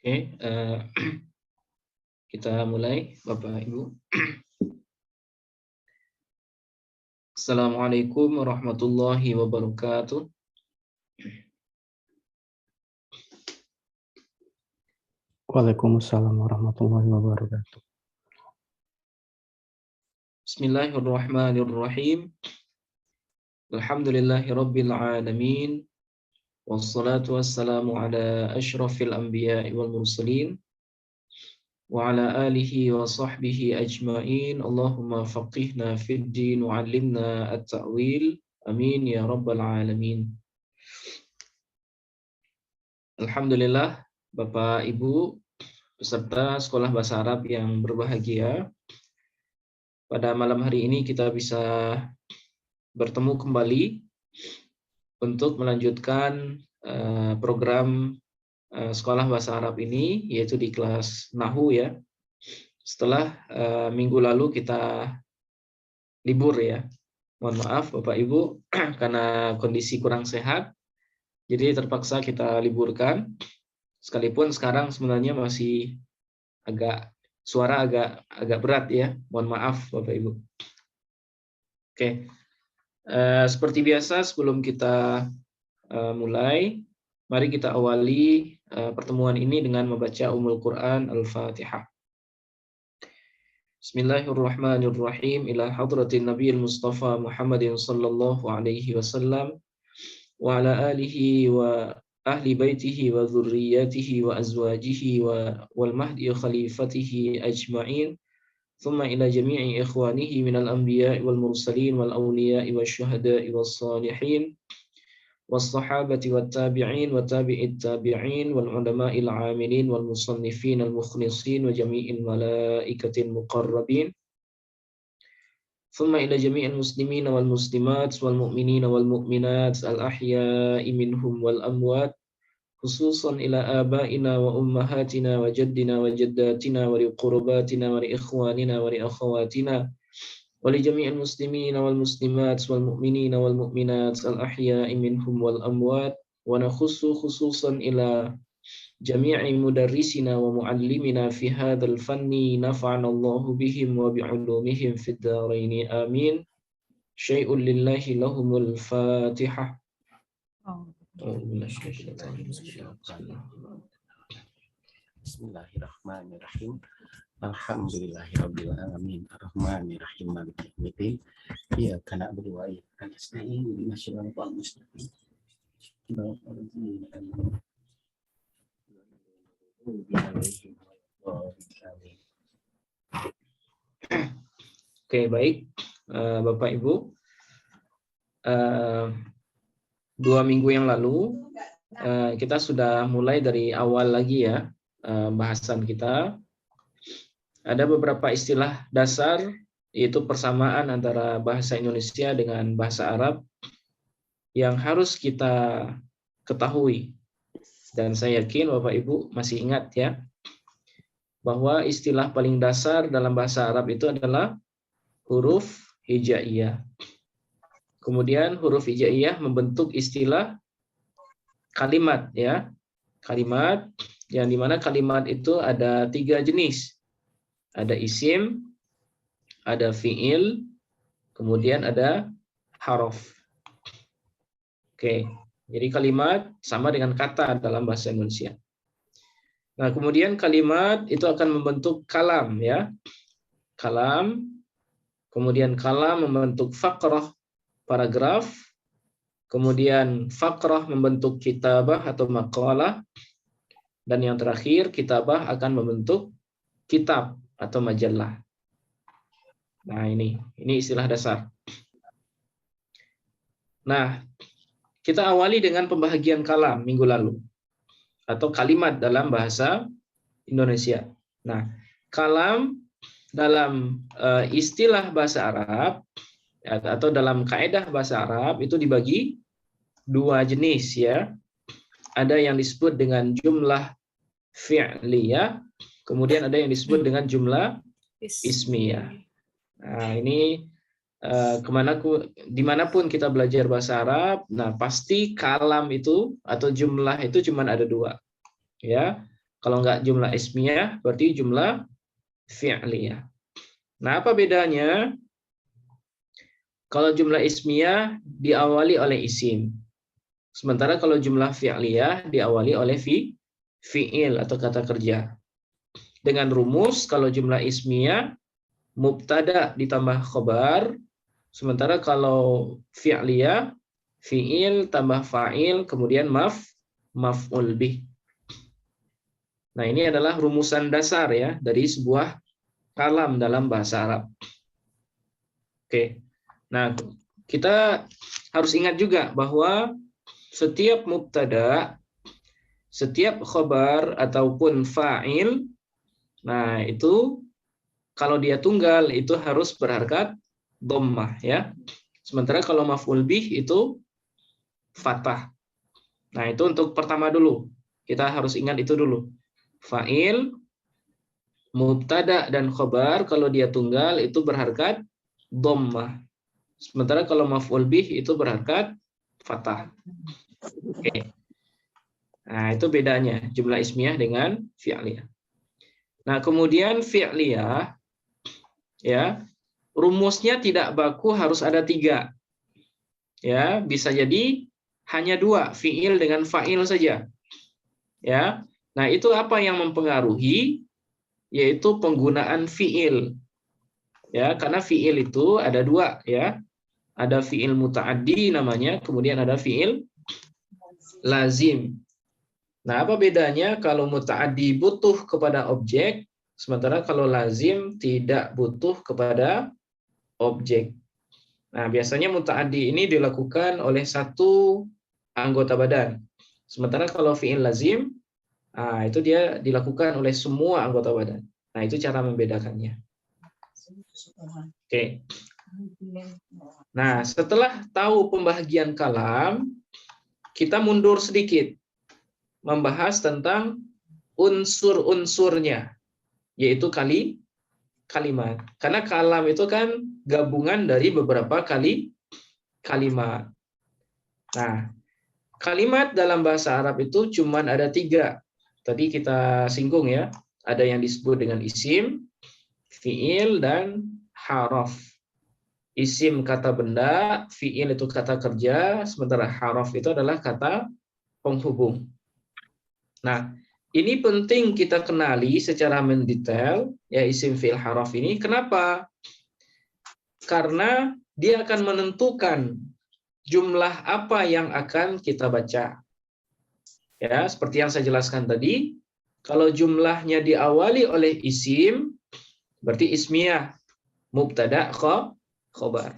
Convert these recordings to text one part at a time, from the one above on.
Oke, kita mulai, Bapak Ibu. Assalamualaikum warahmatullahi wabarakatuh. Waalaikumsalam warahmatullahi wabarakatuh. Bismillahirrahmanirrahim. Alhamdulillahi rabbil alamin. Wassalatu wassalamu ala asyrafil anbiya'i wal mursalin. Wa ala alihi wa sahbihi ajma'in. Allahumma faqihna fid din wa 'allimna at-ta'wil. Amin ya rabbal alamin. Alhamdulillah, Bapak Ibu peserta Sekolah Bahasa Arab yang berbahagia. Pada malam hari ini kita bisa bertemu kembali untuk melanjutkan program Sekolah Bahasa Arab ini, yaitu di kelas Nahu ya. Setelah minggu lalu kita libur ya. Mohon maaf Bapak Ibu karena kondisi kurang sehat, jadi terpaksa kita liburkan. Sekalipun sekarang sebenarnya masih suara agak berat ya. Mohon maaf Bapak Ibu. Oke. Seperti biasa sebelum kita mulai, mari kita awali pertemuan ini dengan membaca Ummul Quran Al-Fatihah. Bismillahirrahmanirrahim. Ila hadratin Nabiyil Mustafa Muhammadin sallallahu alaihi wasallam wa ala alihi wa ahli baitihi wa dzurriyyatihi wa azwajihi wal mahdi khalifatihi ajma'in. Thumma ila jami'i ikhwanihi minal anbiya'i wal mursalin wal awliya'i wasyuhada'i was salihin was sahabati wat tabi'in wa tabi'it tabi'in wal ulama'il 'amilin wal musannifin al mukhlisin wa jami'il malaikatil muqarrabin. Thumma ila jami'il muslimina wal muslimat wal mu'minina wal mu'minat al ahya'i minhum wal amwat, khususan ila abaina wa ummahatina wa jaddina wa jaddatina wa li qurbatina wa li ikhwanina wa li akhawatina wa li jami'il muslimina wal muslimat wal mu'minina wal mu'minat al ahya'i minhum wal amwat, wa nakhussu khususan ila jami'i mudarrisina wa muallimina fi hadzal fanni, nafa'ana Allahu bihim wa bi'ulumihim fid dharain amin. Syai'un lillahi lahumul Fatihah. Bismillahirrahmanirrahim. Alhamdulillahirabbil alamin. Arrahmanirrahim. Maliki yaumiddin. Iyyaka na'budu wa iyyaka nasta'in. Ihdinas siratal mustaqim. Oke, baik Bapak Ibu. 2 minggu yang lalu kita sudah mulai dari awal lagi ya bahasan kita. Ada beberapa istilah dasar, yaitu persamaan antara bahasa Indonesia dengan bahasa Arab yang harus kita ketahui. Dan saya yakin Bapak Ibu masih ingat ya, bahwa istilah paling dasar dalam bahasa Arab itu adalah huruf hijaiyah. Kemudian huruf hijaiyah membentuk istilah kalimat ya. Kalimat yang dimana kalimat itu ada 3 jenis. Ada isim, ada fi'il, kemudian ada harf. Oke, jadi kalimat sama dengan kata dalam bahasa Indonesia. Nah, kemudian kalimat itu akan membentuk kalam ya. Kalam, kemudian kalam membentuk faqrah, paragraf, kemudian faqrah membentuk kitabah atau maqalah, dan yang terakhir kitabah akan membentuk kitab atau majalah. Nah, ini istilah dasar. Nah, kita awali dengan pembahagian kalam minggu lalu atau kalimat dalam bahasa Indonesia. Nah, kalam dalam istilah bahasa Arab atau dalam kaidah bahasa Arab itu dibagi 2 jenis ya. Ada yang disebut dengan jumlah fi'liyah, kemudian ada yang disebut dengan jumlah ismiyah. Nah, ini dimanapun kita belajar bahasa Arab, nah pasti kalam itu atau jumlah itu cuma ada 2 ya. Kalau nggak jumlah ismiyah, berarti jumlah fi'liyah. Nah, apa bedanya? Kalau jumlah ismiyah diawali oleh isim. Sementara kalau jumlah fi'liyah diawali oleh fi'il atau kata kerja. Dengan rumus, kalau jumlah ismiyah, mubtada ditambah khobar. Sementara kalau fi'liyah, fi'il tambah fa'il, kemudian maf'ul bih. Nah, ini adalah rumusan dasar ya dari sebuah kalam dalam bahasa Arab. Oke. Nah, kita harus ingat juga bahwa setiap mubtada, setiap khobar ataupun fa'il, nah itu kalau dia tunggal itu harus berharkat dhammah ya. Sementara kalau maf'ul bih itu fathah. Nah, itu untuk pertama dulu. Kita harus ingat itu dulu. Fa'il, mubtada dan khobar kalau dia tunggal itu berharkat dhammah. Sementara kalau maf'ul bih itu berharkat fathah. Oke. Nah, itu bedanya jumlah ismiyah dengan fi'liyah. Nah, kemudian fi'liyah ya, rumusnya tidak baku harus ada 3. Ya, bisa jadi hanya 2, fi'il dengan fa'il saja. Ya. Nah, itu apa yang mempengaruhi? Yaitu penggunaan fi'il. Ya, karena fi'il itu ada 2 ya. Ada fi'il muta'addi namanya, kemudian ada fi'il lazim. Nah, apa bedanya kalau muta'addi butuh kepada objek, sementara kalau lazim tidak butuh kepada objek. Nah, biasanya muta'addi ini dilakukan oleh satu anggota badan. Sementara kalau fi'il lazim, itu dia dilakukan oleh semua anggota badan. Nah, itu cara membedakannya. Oke. Nah, setelah tahu pembagian kalam, kita mundur sedikit. Membahas tentang unsur-unsurnya, yaitu kalimat. Karena kalam itu kan gabungan dari beberapa kalimat. Nah, kalimat dalam bahasa Arab itu cuma ada 3. Tadi kita singgung ya. Ada yang disebut dengan isim, fi'il, dan haraf. Isim kata benda, fi'il itu kata kerja, sementara haraf itu adalah kata penghubung. Nah, ini penting kita kenali secara mendetail ya isim fi'il haraf ini. Kenapa? Karena dia akan menentukan jumlah apa yang akan kita baca. Ya, seperti yang saya jelaskan tadi, kalau jumlahnya diawali oleh isim, berarti ismiyah, mubtada, khobar.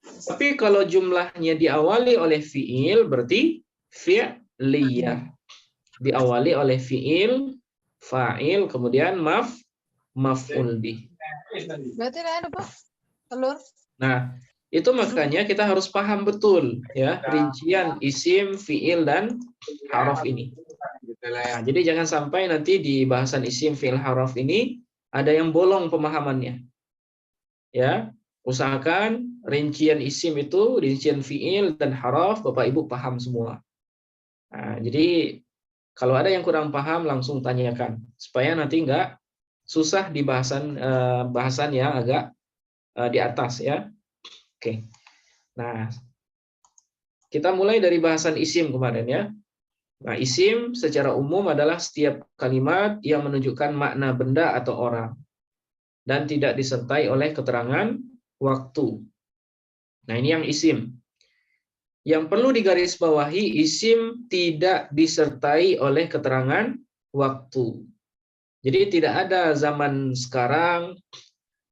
Tapi kalau jumlahnya diawali oleh fi'il, berarti fi'liyah. Diawali oleh fi'il, fa'il, kemudian maf'ul bih. Berarti ada Pak telur. Nah, itu makanya kita harus paham betul ya rincian isim, fi'il, dan haraf ini. Nah, jadi jangan sampai nanti di bahasan isim, fi'il, haraf ini ada yang bolong pemahamannya. Ya, usahakan rincian isim itu, rincian fi'il dan haraf Bapak Ibu paham semua. Nah, jadi kalau ada yang kurang paham langsung tanyakan supaya nanti enggak susah di bahasan yang agak di atas ya. Oke. Nah, kita mulai dari bahasan isim kemarin ya. Nah, isim secara umum adalah setiap kalimat yang menunjukkan makna benda atau orang dan tidak disertai oleh keterangan waktu. Nah, ini yang isim. Yang perlu digarisbawahi, isim tidak disertai oleh keterangan waktu. Jadi tidak ada zaman sekarang,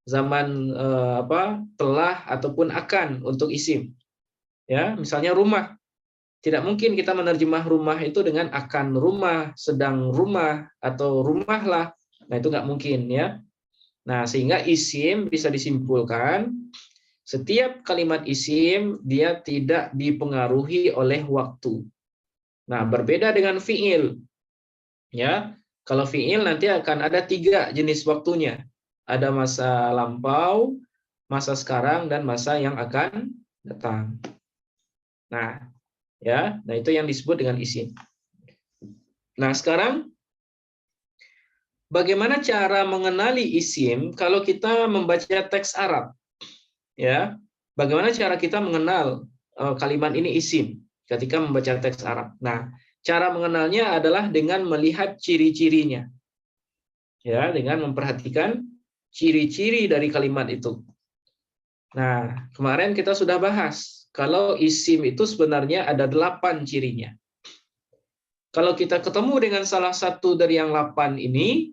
zaman telah ataupun akan untuk isim. Ya, misalnya rumah. Tidak mungkin kita menerjemah rumah itu dengan akan rumah, sedang rumah, atau rumahlah. Nah, itu nggak mungkin ya. Nah, sehingga isim bisa disimpulkan setiap kalimat isim dia tidak dipengaruhi oleh waktu. Nah, berbeda dengan fi'il. Ya, kalau fi'il nanti akan ada 3 jenis waktunya. Ada masa lampau, masa sekarang, dan masa yang akan datang. Nah, ya, itu yang disebut dengan isim. Nah, sekarang bagaimana cara mengenali isim kalau kita membaca teks Arab? Ya, bagaimana cara kita mengenal kalimat ini isim ketika membaca teks Arab? Nah, cara mengenalnya adalah dengan melihat ciri-cirinya. Ya, dengan memperhatikan ciri-ciri dari kalimat itu. Nah, kemarin kita sudah bahas kalau isim itu sebenarnya ada 8 cirinya. Kalau kita ketemu dengan salah satu dari yang 8 ini,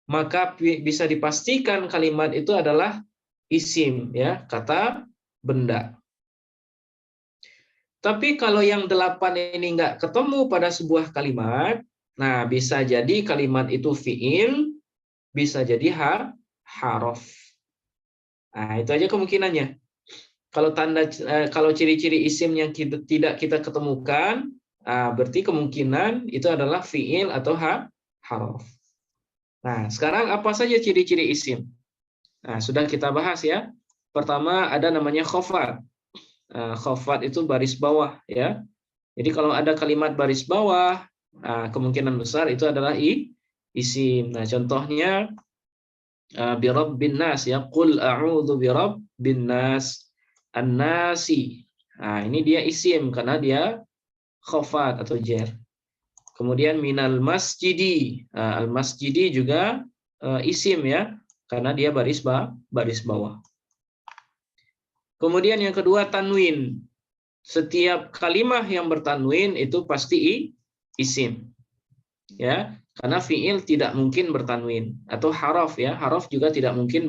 maka bisa dipastikan kalimat itu adalah isim, ya, kata benda. Tapi kalau yang 8 ini nggak ketemu pada sebuah kalimat, nah bisa jadi kalimat itu fiil, bisa jadi harof. Nah, itu aja kemungkinannya. Kalau ciri-ciri isim yang tidak kita ketemukan, berarti kemungkinan itu adalah fiil atau harof. Nah, sekarang apa saja ciri-ciri isim? Nah, sudah kita bahas ya. Pertama ada namanya khofat. Khofat itu baris bawah ya. Jadi kalau ada kalimat baris bawah, kemungkinan besar itu adalah isim. Nah, contohnya birabbin nas ya, qul a'udzu birabbin nas. An-nasi. Nah, ini dia isim karena dia khofat atau jar. Kemudian minal masjidi. Al-masjidi juga isim ya, karena dia baris bawah. Kemudian yang kedua tanwin. Setiap kalimat yang bertanwin itu pasti isim. Ya, karena fiil tidak mungkin bertanwin, atau haraf ya, haraf juga tidak mungkin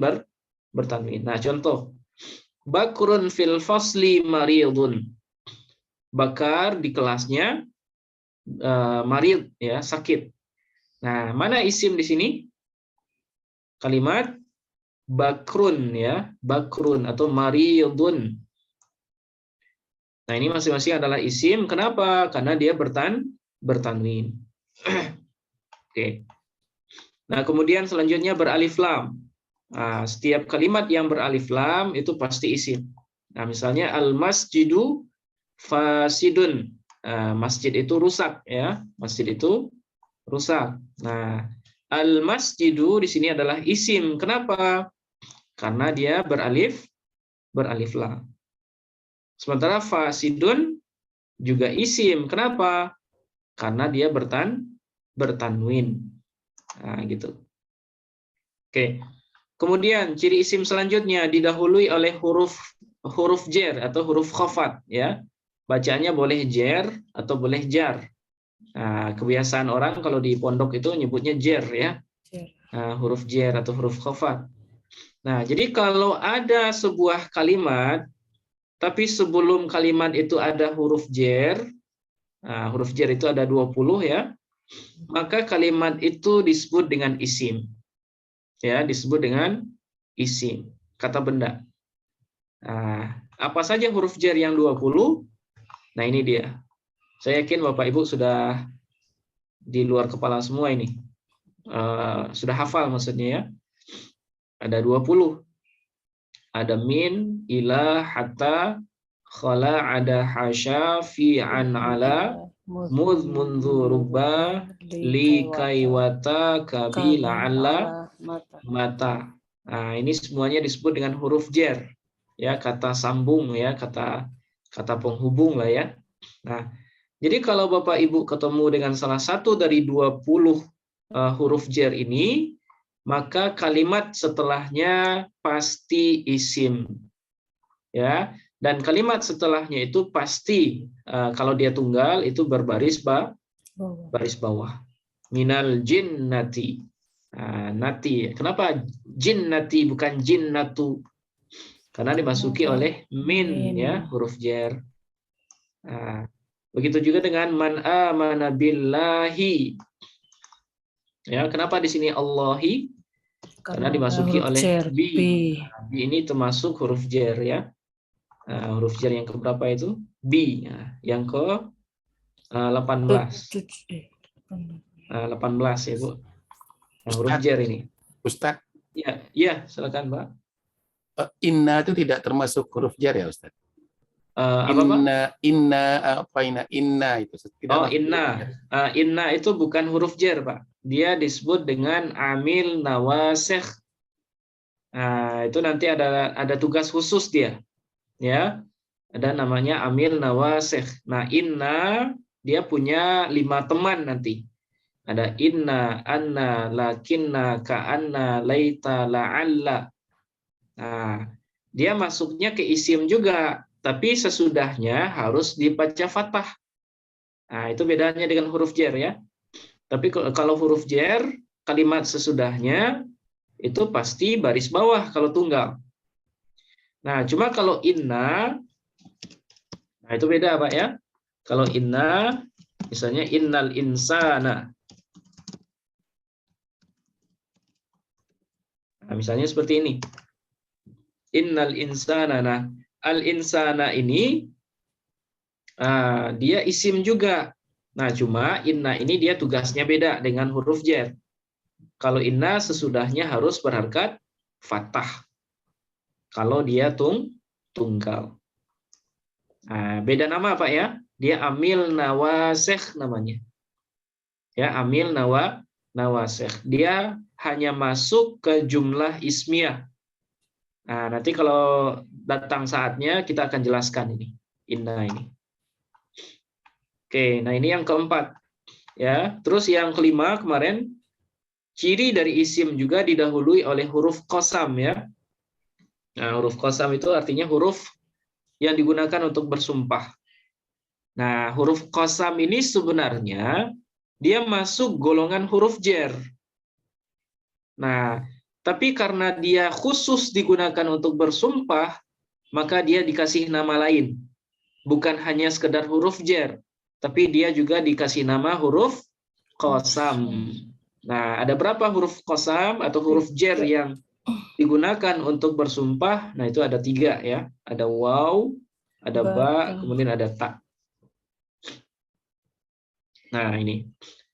bertanwin. Nah, contoh Bakrun fil fasli maridun. Bakar di kelasnya marid ya, sakit. Nah, mana isim di sini? Kalimat bakrun ya, bakrun atau maridun. Nah, ini masing-masing adalah isim. Kenapa? Karena dia bertanwin. Oke. Nah, kemudian selanjutnya beralif lam. Nah, setiap kalimat yang beralif lam itu pasti isim. Nah, misalnya al-masjidu fasidun. Masjid itu rusak ya. Masjid itu rusak. Nah, al-masjidu di sini adalah isim. Kenapa? Karena dia beralif lam. Sementara fasidun juga isim. Kenapa? Karena dia bertanwin. Nah, gitu. Oke. Kemudian ciri isim selanjutnya didahului oleh huruf jer atau huruf khafat ya. Bacaannya boleh jer atau boleh jar. Nah, kebiasaan orang kalau di pondok itu nyebutnya jer ya. Nah, huruf jer atau huruf khafat. Nah, jadi kalau ada sebuah kalimat tapi sebelum kalimat itu ada huruf jer, nah, huruf jer itu ada 20 ya, maka kalimat itu disebut dengan isim. Ya, disebut dengan isim, kata benda. Nah, apa saja huruf jar yang 20? Nah, ini dia. Saya yakin Bapak Ibu sudah di luar kepala semua ini. Sudah hafal maksudnya ya. Ada 20. Ada min, ila, hatta, khala, ada hasya, fi, an, ala, mudh, mundhu, rubba, li, kaiwata, kabi, la'alla, mata. Nah, ini semuanya disebut dengan huruf jar. Ya, kata sambung ya, kata penghubung lah ya. Nah, jadi kalau Bapak Ibu ketemu dengan salah satu dari 20 huruf jar ini, maka kalimat setelahnya pasti isim. Ya, dan kalimat setelahnya itu pasti kalau dia tunggal itu berbaris baris bawah. Minal jinnati. Nati. Kenapa jinnati bukan jinnatu? Karena dimasuki oleh min ya, huruf jar. Begitu juga dengan man amana billahi. Ya, kenapa di sini Allahi? Karena dimasuki oleh bi. Bi ini termasuk huruf jar ya. Huruf jar yang keberapa itu? Bi. Yang ke 18. 18 ya, Bu. Huruf jar ini. Ustaz, Iya, silakan, Pak. inna itu tidak termasuk huruf jar ya, Ustaz? Apa Pak? Inna itu tidak Oh, masuk huruf inna. jar. Inna itu bukan huruf jar, Pak. Dia disebut dengan amil nawasikh. Nah, itu nanti ada tugas khusus dia, ya. Ada namanya amil nawasikh. Nah, inna dia punya 5 teman nanti. Ada inna, anna, lakinna, ka'anna, laita, la'alla. Nah, dia masuknya ke isim juga, tapi sesudahnya harus dibaca fathah. Nah, itu bedanya dengan huruf jar ya. Tapi kalau huruf jar, kalimat sesudahnya itu pasti baris bawah kalau tunggal. Nah, cuma kalau inna, nah itu beda Pak ya. Kalau inna, misalnya innal insana. Nah, misalnya seperti ini. Innal insana. Nah, al insana ini dia isim juga. Nah, cuma inna ini dia tugasnya beda dengan huruf jar. Kalau inna sesudahnya harus berharkat fathah. Kalau dia tunggal. Nah, beda nama Pak ya. Dia amil nawasikh namanya. Ya, amil nawasikh. Dia hanya masuk ke jumlah ismiyah. Nah, nanti kalau datang saatnya kita akan jelaskan ini. Inna ini. Oke, nah ini yang keempat. Ya, terus yang kelima kemarin ciri dari isim juga didahului oleh huruf qasam ya. Nah, huruf qasam itu artinya huruf yang digunakan untuk bersumpah. Nah, huruf qasam ini sebenarnya dia masuk golongan huruf jar. Nah, tapi karena dia khusus digunakan untuk bersumpah, maka dia dikasih nama lain. Bukan hanya sekedar huruf jar, tapi dia juga dikasih nama huruf qasam. Nah, ada berapa huruf qasam atau huruf jar yang digunakan untuk bersumpah? Nah, itu ada 3 ya. Ada waw, ada ba, kemudian ada ta. Nah, ini.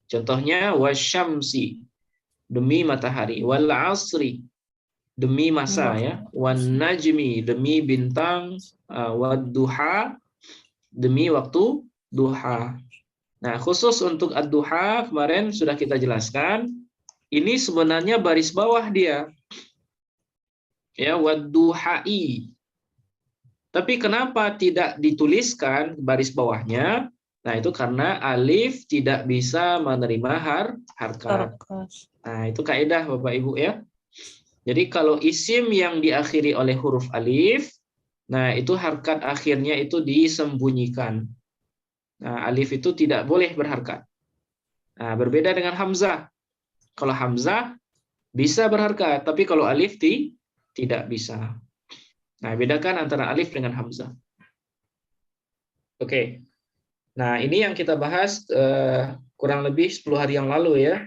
Contohnya wasyamsi, demi matahari, wal asri, demi masa ya, wan najmi, demi bintang, wad duha, demi waktu duha. Nah, khusus untuk ad-duha kemarin sudah kita jelaskan, ini sebenarnya baris bawah dia. Ya, wad duhai. Tapi kenapa tidak dituliskan baris bawahnya? Nah, itu karena alif tidak bisa menerima harkat. Nah, itu kaidah Bapak Ibu ya. Jadi kalau isim yang diakhiri oleh huruf alif, nah itu harkat akhirnya itu disembunyikan. Nah, alif itu tidak boleh berharkat. Nah, berbeda dengan hamzah. Kalau hamzah bisa berharkat, tapi kalau alif tidak bisa. Nah, bedakan antara alif dengan hamzah. Oke. Nah, ini yang kita bahas kurang lebih 10 hari yang lalu ya.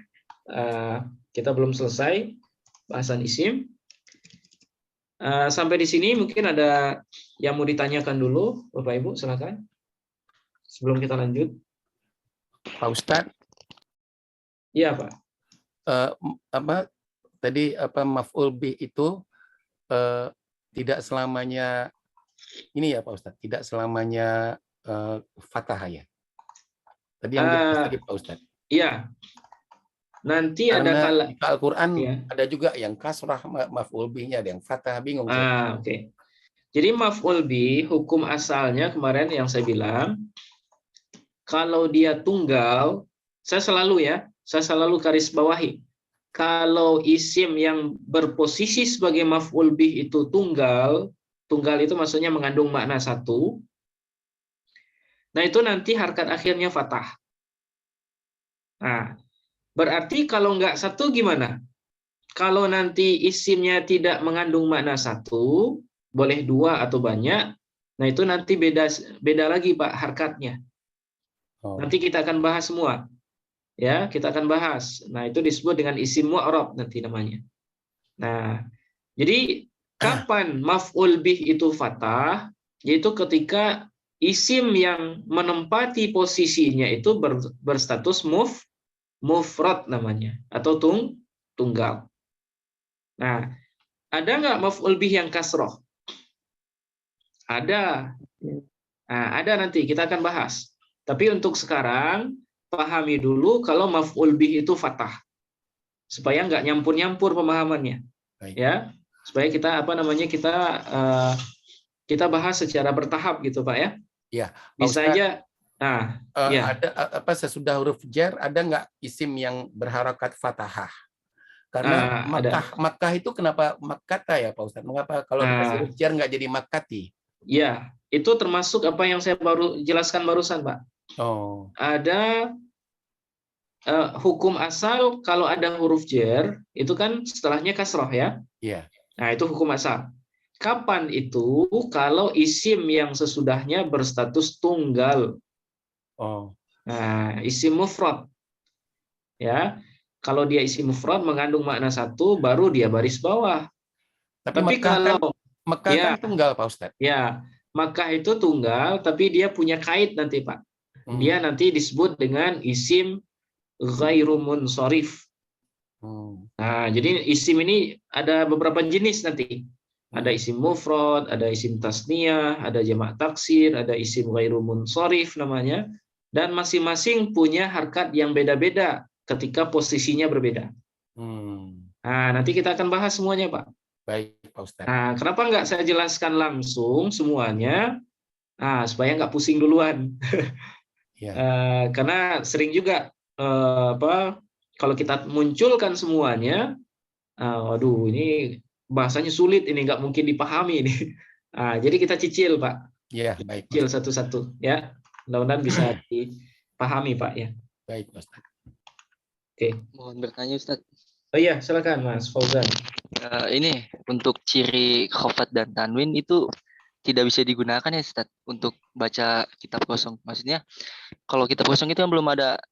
Kita belum selesai bahasan isim. Sampai di sini mungkin ada yang mau ditanyakan dulu, Bapak Ibu, silakan. Sebelum kita lanjut. Pak Ustadz. Iya, Pak. Maf'ul bih itu tidak selamanya ini ya Pak Ustadz, tidak selamanya fathah ya. Tadi yang dibahas tadi Pak Ustadz. Iya. Nanti karena ada di Al-Qur'an ya. ada juga yang kasrah maf'ul bihnya, ada yang fathah, bingung saya. Oke. Jadi maf'ul bih hukum asalnya kemarin yang saya bilang, kalau dia tunggal, saya selalu garis bawahi. Kalau isim yang berposisi sebagai maf'ul bih itu tunggal itu maksudnya mengandung makna satu. Nah, itu nanti harkat akhirnya fathah. Nah, berarti kalau nggak satu gimana? Kalau nanti isimnya tidak mengandung makna satu, boleh 2 atau banyak, nah itu nanti beda lagi Pak harkatnya. Nanti kita akan bahas semua. Ya, kita akan bahas. Nah, itu disebut dengan isim mu'rab nanti namanya. Nah, jadi kapan maf'ul bih itu fathah? Yaitu ketika isim yang menempati posisinya itu berstatus mufrad namanya atau tunggal. Nah, ada nggak maf'ul bih yang kasroh? Ada. Nah, ada nanti kita akan bahas. Tapi untuk sekarang pahami dulu kalau maf'ul bih itu fathah, supaya nggak nyampur-nyampur pemahamannya. Baik. Ya, supaya kita kita bahas secara bertahap gitu Pak ya. Ya, Pak Bisa Ustadz, aja. Nah, ya. ada apa sesudah huruf jar ada nggak isim yang berharokat fathah? Karena Ada. Makkah itu kenapa Makkata ya Pak Ustadz? Mengapa kalau dikasih huruf jar nggak jadi Makkati? Ya, itu termasuk apa yang saya baru jelaskan barusan Pak. Oh. Ada hukum asal kalau ada huruf jar itu kan setelahnya kasroh ya. Iya. Nah, itu hukum asal. Kapan itu? Kalau isim yang sesudahnya berstatus tunggal. Oh. Nah, isim mufrad. Ya. Kalau dia isim mufrad mengandung makna satu, baru dia baris bawah. Tapi kalau Mekah ya, kan tunggal Pak Ustadz. Ya, Makkah itu tunggal, tapi dia punya kait nanti Pak. Dia nanti disebut dengan isim ghairu munsharif. Nah, jadi isim ini ada beberapa jenis nanti. Ada isim mufrad, ada isim tasniyah, ada jamak taksir, ada isim ghairu munsharif namanya, dan masing-masing punya harkat yang beda-beda ketika posisinya berbeda. Nah, nanti kita akan bahas semuanya, Pak. Baik, Pak Ustadz. Nah, kenapa nggak saya jelaskan langsung semuanya? Nah, supaya nggak pusing duluan. Ya. Karena sering juga kalau kita munculkan semuanya, waduh ini bahasanya sulit, ini nggak mungkin dipahami ini. Nah, jadi kita cicil Pak. Ya, baik. Cicil satu-satu ya. Mudah-mudahan bisa dipahami Pak ya. Baik, Ustaz. Oke. Mohon bertanya Ustaz. Oh iya, silakan Mas Fauzan. Ini untuk ciri khofat dan tanwin itu tidak bisa digunakan ya Ustaz untuk baca kitab kosong. Maksudnya kalau kitab kosong itu kan belum ada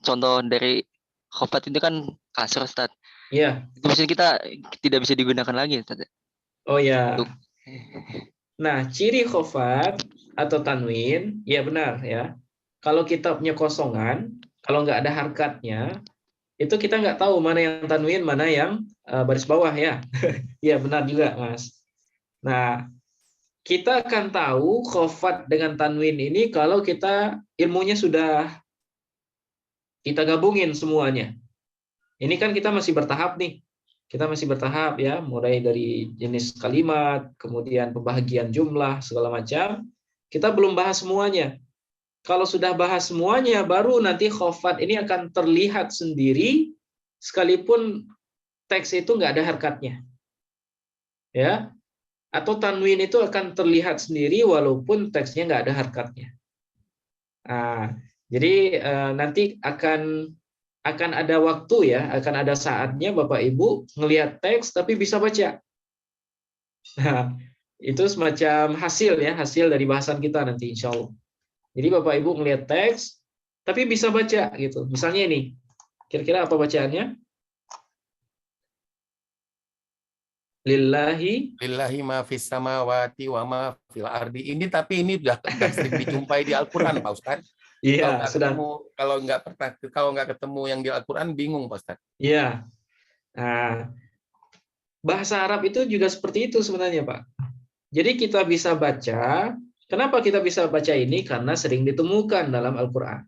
contoh dari khofat itu kan kasr Ustaz. Iya. Itu maksudnya kita tidak bisa digunakan lagi Ustaz. Oh ya. Nah, ciri khofat atau tanwin, ya benar ya. Kalau kitabnya kosongan, kalau nggak ada harkatnya, itu kita nggak tahu mana yang tanwin, mana yang baris bawah ya. Iya benar juga Mas. Nah, kita akan tahu khofat dengan tanwin ini kalau kita ilmunya sudah kita gabungin semuanya. Ini kan kita masih bertahap nih. Kita masih bertahap ya, mulai dari jenis kalimat, kemudian pembahagian jumlah, segala macam. Kita belum bahas semuanya. Kalau sudah bahas semuanya, baru nanti khofat ini akan terlihat sendiri, sekalipun teks itu nggak ada harkatnya. Ya, atau tanwin itu akan terlihat sendiri walaupun teksnya nggak ada harkatnya. Nah, jadi nanti akan ada waktu ya, akan ada saatnya Bapak Ibu ngelihat teks tapi bisa baca. Nah, itu semacam hasil ya, hasil dari bahasan kita nanti insya Allah. Jadi Bapak Ibu ngelihat teks tapi bisa baca gitu. Misalnya ini, kira-kira apa bacaannya? Lillahi ma fis samawati wa ma fil ardi. Ini tapi ini udah sering dijumpai di Al-Qur'an Pak Ustaz. Iya, kalau nggak ketemu yang di Al-Qur'an bingung Pak Ustaz. Iya. Nah, bahasa Arab itu juga seperti itu sebenarnya, Pak. Jadi kita bisa baca, kenapa kita bisa baca ini? Karena sering ditemukan dalam Al-Qur'an.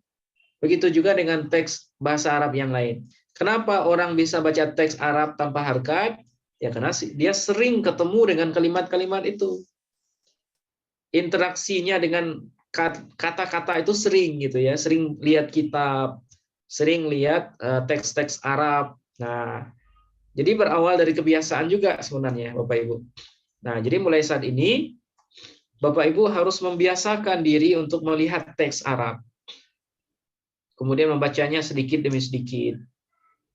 Begitu juga dengan teks bahasa Arab yang lain. Kenapa orang bisa baca teks Arab tanpa harkat? Ya karena dia sering ketemu dengan kalimat-kalimat itu. Interaksinya dengan kata-kata itu sering gitu ya, sering lihat kitab, sering lihat teks-teks Arab. Nah, jadi berawal dari kebiasaan juga sebenarnya Bapak Ibu. Nah, jadi mulai saat ini Bapak Ibu harus membiasakan diri untuk melihat teks Arab. Kemudian membacanya sedikit demi sedikit.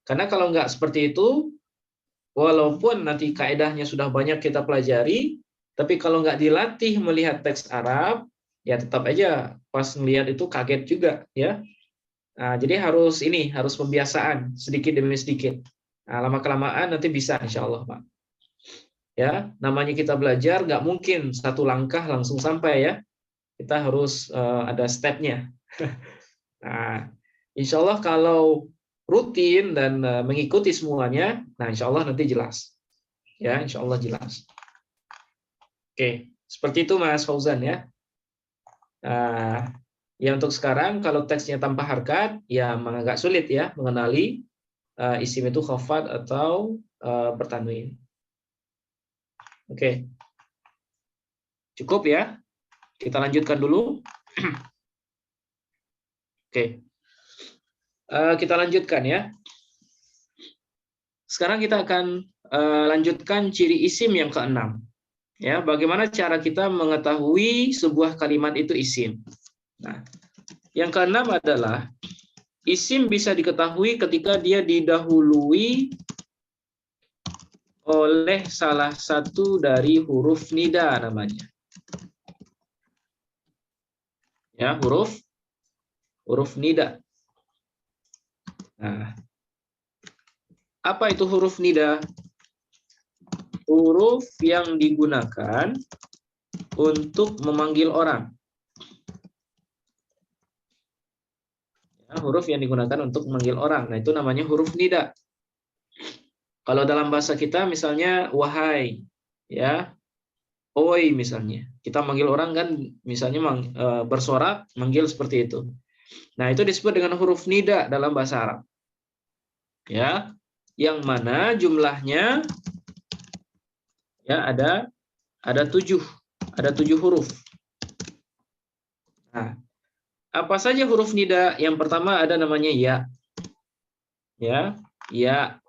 Karena kalau nggak seperti itu, walaupun nanti kaedahnya sudah banyak kita pelajari, tapi kalau nggak dilatih melihat teks Arab, ya tetap aja pas melihat itu kaget juga ya. Nah, jadi harus pembiasaan sedikit demi sedikit. Nah, lama-kelamaan nanti bisa insya Allah Pak. Ya, namanya kita belajar nggak mungkin satu langkah langsung sampai ya. Kita harus ada stepnya. Nah, insya Allah kalau rutin dan mengikuti semuanya, nah insya Allah nanti jelas. Ya, insya Allah jelas. Oke, seperti itu Mas Fauzan ya. Nah, ya untuk sekarang kalau teksnya tanpa harkat, ya agak sulit ya mengenali isim itu khafat atau bertanwin. Oke, cukup ya. Kita lanjutkan dulu. Oke, kita lanjutkan ya. Sekarang kita akan lanjutkan ciri isim yang keenam. Ya, bagaimana cara kita mengetahui sebuah kalimat itu isim? Nah, yang keenam adalah isim bisa diketahui ketika dia didahului oleh salah satu dari huruf nida namanya. Ya, huruf nida. Nah, apa itu huruf nida? Huruf yang digunakan untuk memanggil orang. Ya, huruf yang digunakan untuk memanggil orang. Nah, itu namanya huruf nida. Kalau dalam bahasa kita misalnya wahai, ya, oi misalnya. Kita manggil orang kan misalnya bersorak, manggil seperti itu. Nah, itu disebut dengan huruf nida dalam bahasa Arab. Ya, yang mana jumlahnya ya ada 7 huruf. Nah, apa saja huruf nida? Yang pertama ada namanya ya. Ya, ya.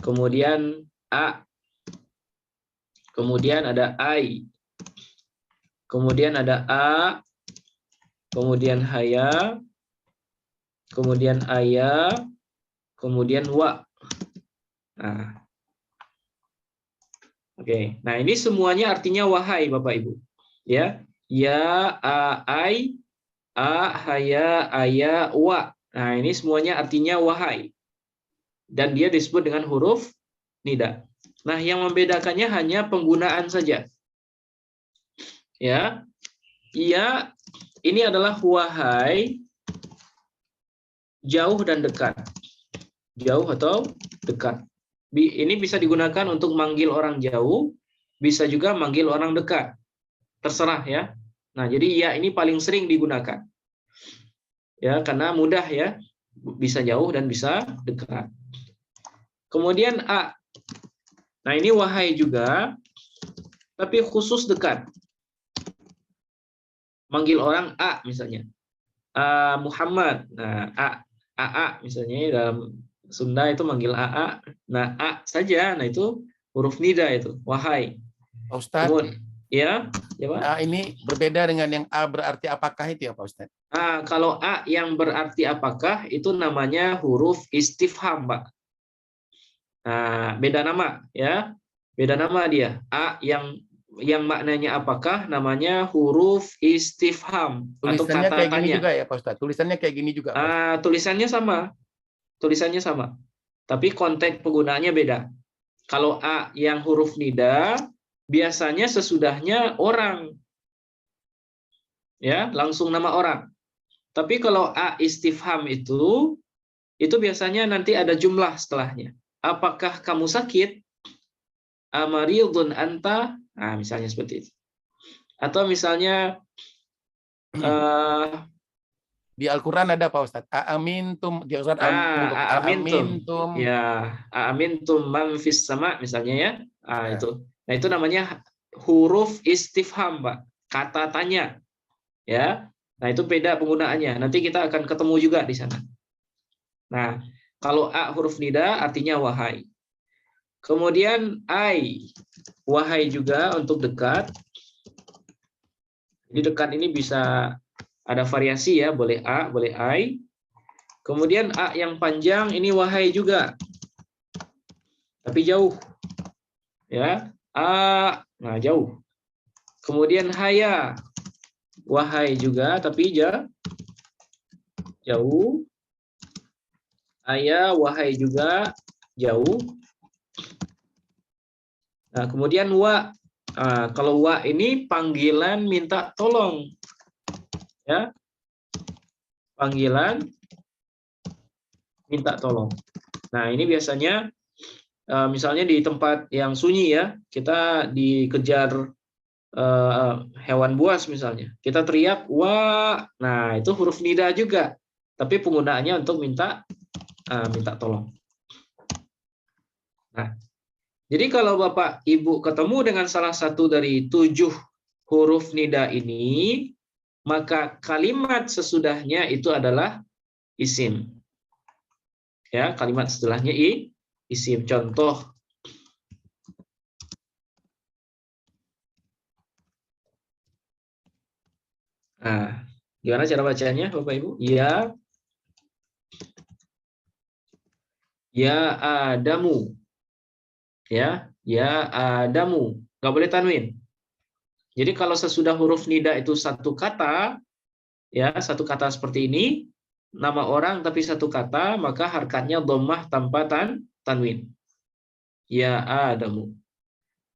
Kemudian a. Kemudian ada ai. Kemudian ada a. Kemudian haya. Kemudian aya. Kemudian wa. Nah, oke. Nah, ini semuanya artinya wahai Bapak Ibu. Ya, ya, a, ai, a, haya, aya, wa. Nah, ini semuanya artinya wahai. Dan dia disebut dengan huruf nida. Nah, yang membedakannya hanya penggunaan saja. Ya, ya, ini adalah wahai jauh dan dekat. Jauh atau dekat. Ini bisa digunakan untuk manggil orang jauh, bisa juga manggil orang dekat. Terserah ya. Nah, jadi ya ini paling sering digunakan. Ya, karena mudah ya. Bisa jauh dan bisa dekat. Kemudian a. Nah, ini wahai juga, tapi khusus dekat. Manggil orang a misalnya. Muhammad. Nah, a misalnya dalam Sunda itu manggil AA. Nah, A saja. Nah, itu huruf nida itu. Wahai. Pak Ustadz, Kemudian, ya Pak? ini berbeda dengan yang A berarti apakah itu ya Pak Ustadz? Kalau A yang berarti apakah, itu namanya huruf istifham, Pak. Nah, beda nama ya. Beda nama dia. A yang maknanya apakah, namanya huruf istifham. Tulisannya atau kata kayak gini tanya. juga ya Pak Ustadz? Tulisannya kayak gini juga Pak Ustadz? Tulisannya sama. Tulisannya sama. Tapi konteks penggunaannya beda. Kalau A yang huruf nida, biasanya sesudahnya orang. Ya, langsung nama orang. Tapi kalau A istifham itu biasanya nanti ada jumlah setelahnya. Apakah kamu sakit? Amaridun anta? Nah, misalnya seperti itu. Atau misalnya di Al-Quran ada Pak Ustadz. Aamintum, di Ustadz aamintum. Ya, aamintum man fis sama misalnya ya. Ya. Itu. Nah, itu namanya huruf istifham, Pak. Kata tanya. Ya. Nah, itu beda penggunaannya. Nanti kita akan ketemu juga di sana. Nah, kalau a huruf nida artinya wahai. Kemudian ai, wahai juga untuk dekat. Jadi dekat ini bisa ada variasi ya, boleh a, boleh ai. Kemudian a yang panjang ini wahai juga. Tapi jauh. Ya, a, nah jauh. Kemudian haya, wahai juga tapi jauh. Aya, wahai juga jauh. Nah, kemudian wa. Kalau wa ini panggilan minta tolong. Ya. Panggilan minta tolong. Nah, ini biasanya misalnya di tempat yang sunyi ya, kita dikejar hewan buas misalnya. Kita teriak wa, nah itu huruf nida juga, tapi penggunaannya untuk minta tolong. Nah, jadi kalau Bapak Ibu ketemu dengan salah satu dari 7 huruf nida ini, maka kalimat sesudahnya itu adalah isim. Ya, kalimat setelahnya isim. Contoh, nah, gimana cara bacanya Bapak Ibu? Ya Adamu. Ya Adamu. Nggak boleh tanwin. Jadi kalau sesudah huruf nida itu satu kata, ya satu kata seperti ini, nama orang tapi satu kata, maka harkatnya dhammah tanpa tanwin. Ya Adamu.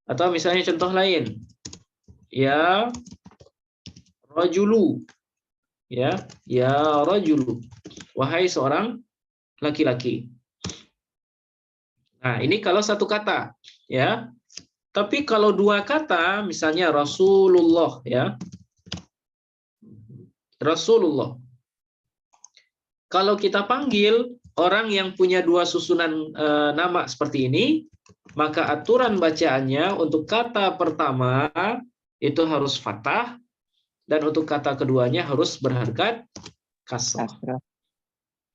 Atau misalnya contoh lain, ya rajulu. Ya rajulu. Wahai seorang laki-laki. Nah, ini kalau satu kata, ya. Tapi kalau dua kata, misalnya Rasulullah, ya. Rasulullah. Kalau kita panggil orang yang punya dua susunan nama seperti ini, maka aturan bacaannya untuk kata pertama itu harus fathah, dan untuk kata keduanya harus berharkat kasrah.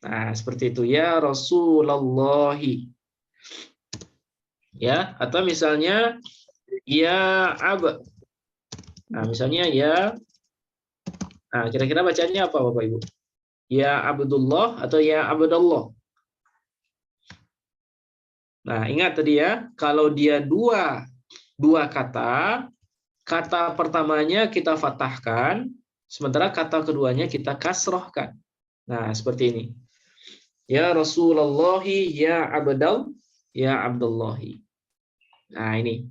Nah, seperti itu, ya Rasulullahi. Ya, atau misalnya ya ab. Nah, misalnya ya. Nah, kira-kira bacanya apa Bapak Ibu? Ya Abdullah atau ya Abdullah? Nah, ingat tadi ya, kalau dia dua kata, kata pertamanya kita fathahkan, sementara kata keduanya kita kasrohkan. Nah, seperti ini. Ya Rasulullahi, ya Abdullahi. Nah, ini.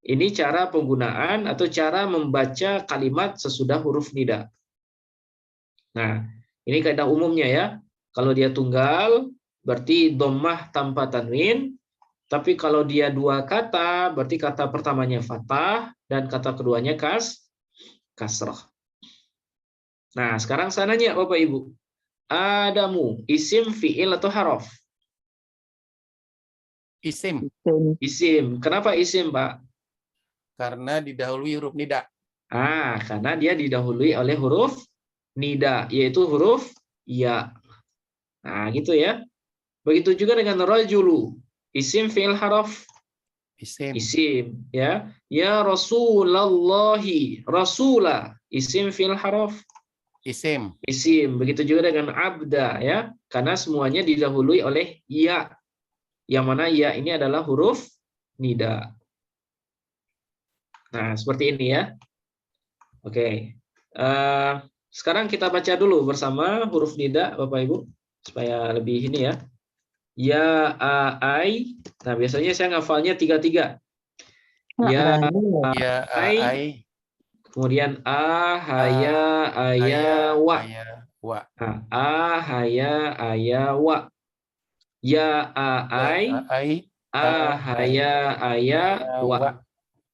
Ini cara penggunaan atau cara membaca kalimat sesudah huruf nida. Nah, ini kaidah umumnya ya. Kalau dia tunggal, berarti dhammah tanpa tanwin. Tapi kalau dia dua kata, berarti kata pertamanya fathah dan kata keduanya kasrah. Nah, sekarang saya nanya Bapak Ibu. Adamu, isim, fi'il, atau huruf? Isim. Isim. Kenapa isim, Pak? Karena didahului huruf nida. Karena dia didahului oleh huruf nida, yaitu huruf ya. Nah, gitu ya. Begitu juga dengan rajulu. Isim, fi'il, harf. Isim, ya. Ya Rasulullahi. Rasula. Isim, fi'il, harf. Isim. Isim. Begitu juga dengan abda, ya. Karena semuanya didahului oleh ya. Yang mana ya ini adalah huruf nida. Nah, seperti ini ya. Oke. Sekarang kita baca dulu bersama huruf nida, Bapak Ibu, supaya lebih ini ya. Ya, a, ai. Nah, biasanya saya ngafalnya 3-3. Ya, ai. Kemudian a, haya, aya, wa. Nah, a, haya, aya, wa. Ya, a, ai. A, haya, aya, wa.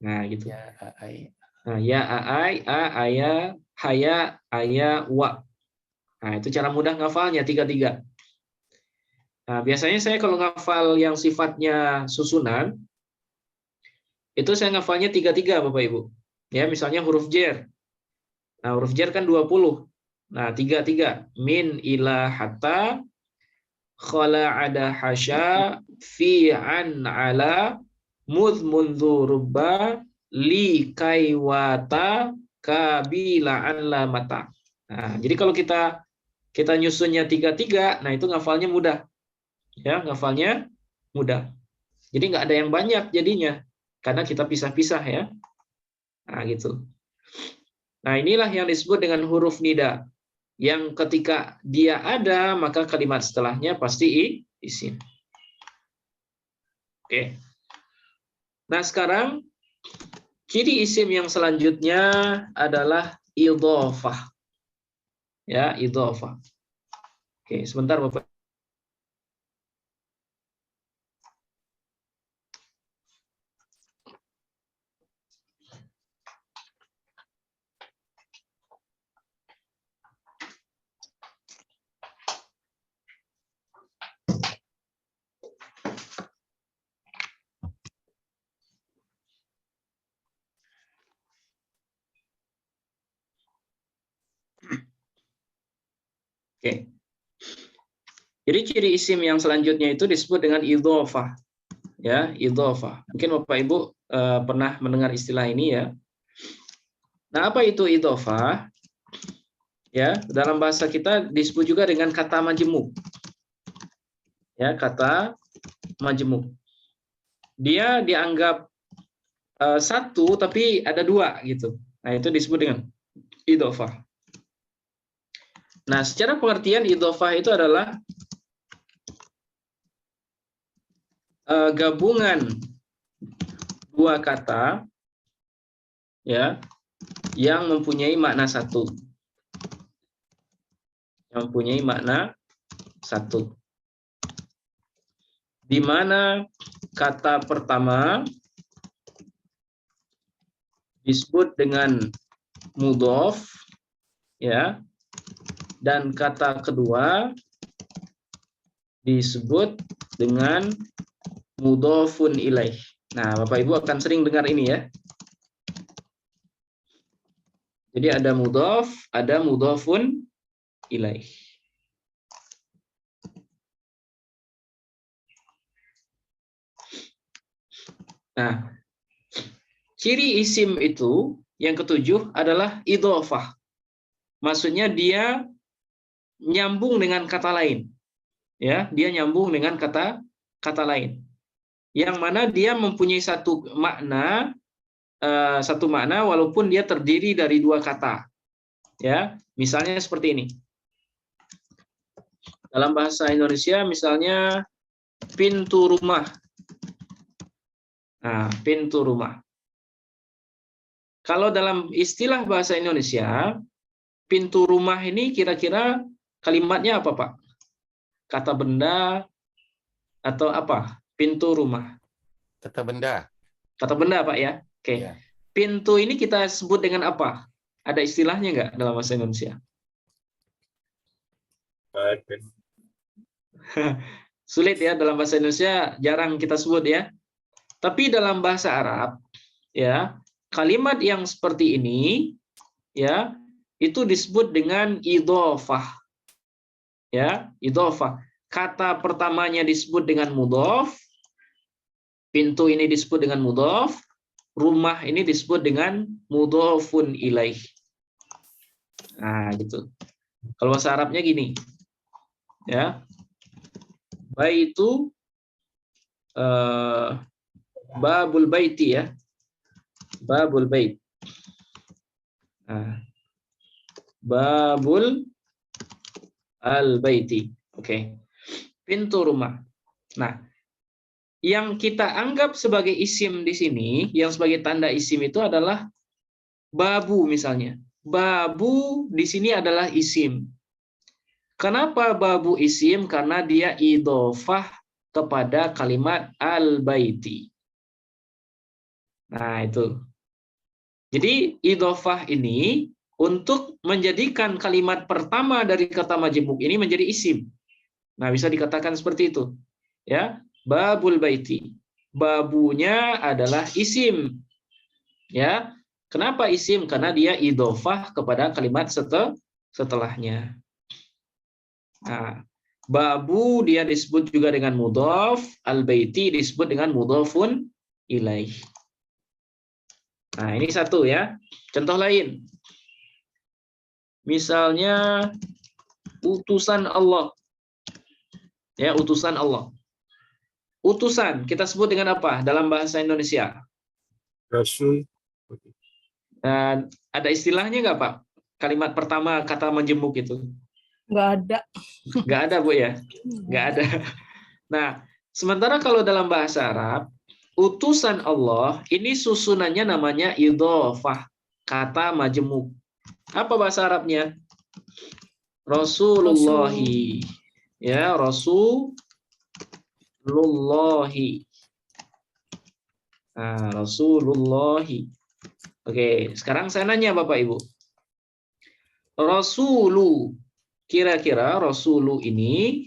Nah, gitu. Nah, ya, a, ai, a, aya, haya, aya, wa. Nah, itu cara mudah ngafalnya 3-3. Nah, biasanya saya kalau ngafal yang sifatnya susunan, itu saya ngafalnya 3-3, Bapak Ibu. Ya, misalnya huruf jer. Nah, huruf jer kan 20. Nah, 3-3. Min, ila, hatta, khala, ada, hasya, fi, an, ala, mudh, mundhu, rubba, li, kaiwata, kabila, an, la, mata. Nah, jadi kalau kita nyusunnya 3-3, nah itu ngafalnya mudah. Ya, ngafalnya mudah. Jadi nggak ada yang banyak jadinya, karena kita pisah-pisah ya. Nah, gitu. Nah, inilah yang disebut dengan huruf nida. Yang ketika dia ada, maka kalimat setelahnya pasti isim. Oke. Nah, sekarang ciri isim yang selanjutnya adalah idhofah. Ya, idhofah. Oke, sebentar Bapak. Oke. Jadi ciri isim yang selanjutnya itu disebut dengan idhofah. Ya, idhofah. Mungkin Bapak Ibu pernah mendengar istilah ini ya. Nah, apa itu idhofah? Ya, dalam bahasa kita disebut juga dengan kata majemuk. Ya, kata majemuk. Dia dianggap satu tapi ada dua gitu. Nah, itu disebut dengan idhofah. Nah, secara pengertian idhofah itu adalah gabungan dua kata ya yang mempunyai makna satu. Yang mempunyai makna satu. Di mana kata pertama disebut dengan mudhof ya, dan kata kedua disebut dengan mudhofun ilaih. Nah, Bapak Ibu akan sering dengar ini ya. Jadi ada mudhof, ada mudhofun ilaih. Nah, ciri isim itu yang ketujuh adalah idhofah. Maksudnya dia nyambung dengan kata lain. Ya, dia nyambung dengan kata lain. Yang mana dia mempunyai satu makna walaupun dia terdiri dari dua kata. Ya, misalnya seperti ini. Dalam bahasa Indonesia misalnya pintu rumah. Nah, pintu rumah. Kalau dalam istilah bahasa Indonesia, pintu rumah ini kira-kira kalimatnya apa, Pak? Kata benda atau apa? Pintu rumah. Kata benda. Kata benda, Pak ya? Oke. Ya. Pintu ini kita sebut dengan apa? Ada istilahnya nggak dalam bahasa Indonesia? Sulit ya, dalam bahasa Indonesia jarang kita sebut ya. Tapi dalam bahasa Arab, ya, kalimat yang seperti ini, ya, itu disebut dengan idhofah. Ya, idhofah. Kata pertamanya disebut dengan mudhof, pintu ini disebut dengan mudhof, rumah ini disebut dengan mudhofun ilaih. Nah, gitu. Kalau bahasa Arabnya gini, ya, baitu babul baiti ya, babul bait. Nah, babul al baiti. Oke. Pintu rumah. Nah, yang kita anggap sebagai isim di sini, yang sebagai tanda isim itu adalah babu misalnya. Babu di sini adalah isim. Kenapa babu isim? Karena dia idhofah kepada kalimat al-baiti. Nah, itu. Jadi idhofah ini untuk menjadikan kalimat pertama dari kata majemuk ini menjadi isim. Nah, bisa dikatakan seperti itu. Ya, babul baiti. Babunya adalah isim. Ya. Kenapa isim? Karena dia idhofah kepada kalimat setelahnya. Nah, babu dia disebut juga dengan mudhof, al-baiti disebut dengan mudhofun ilaih. Nah, ini satu ya. Contoh lain. Misalnya utusan Allah. Ya, utusan Allah. Utusan kita sebut dengan apa dalam bahasa Indonesia? Rasul. Dan ada istilahnya nggak, Pak? Kalimat pertama kata majemuk itu? Nggak ada. Nggak ada, Bu ya? Nggak ada. Nah, sementara kalau dalam bahasa Arab, utusan Allah ini susunannya namanya idhofah, kata majemuk. Apa bahasa Arabnya? Rasulullahi. Ya, Rasulullahi. Nah, Rasulullahi. Oke, sekarang saya nanya Bapak Ibu. Rasulu, kira-kira Rasulu ini,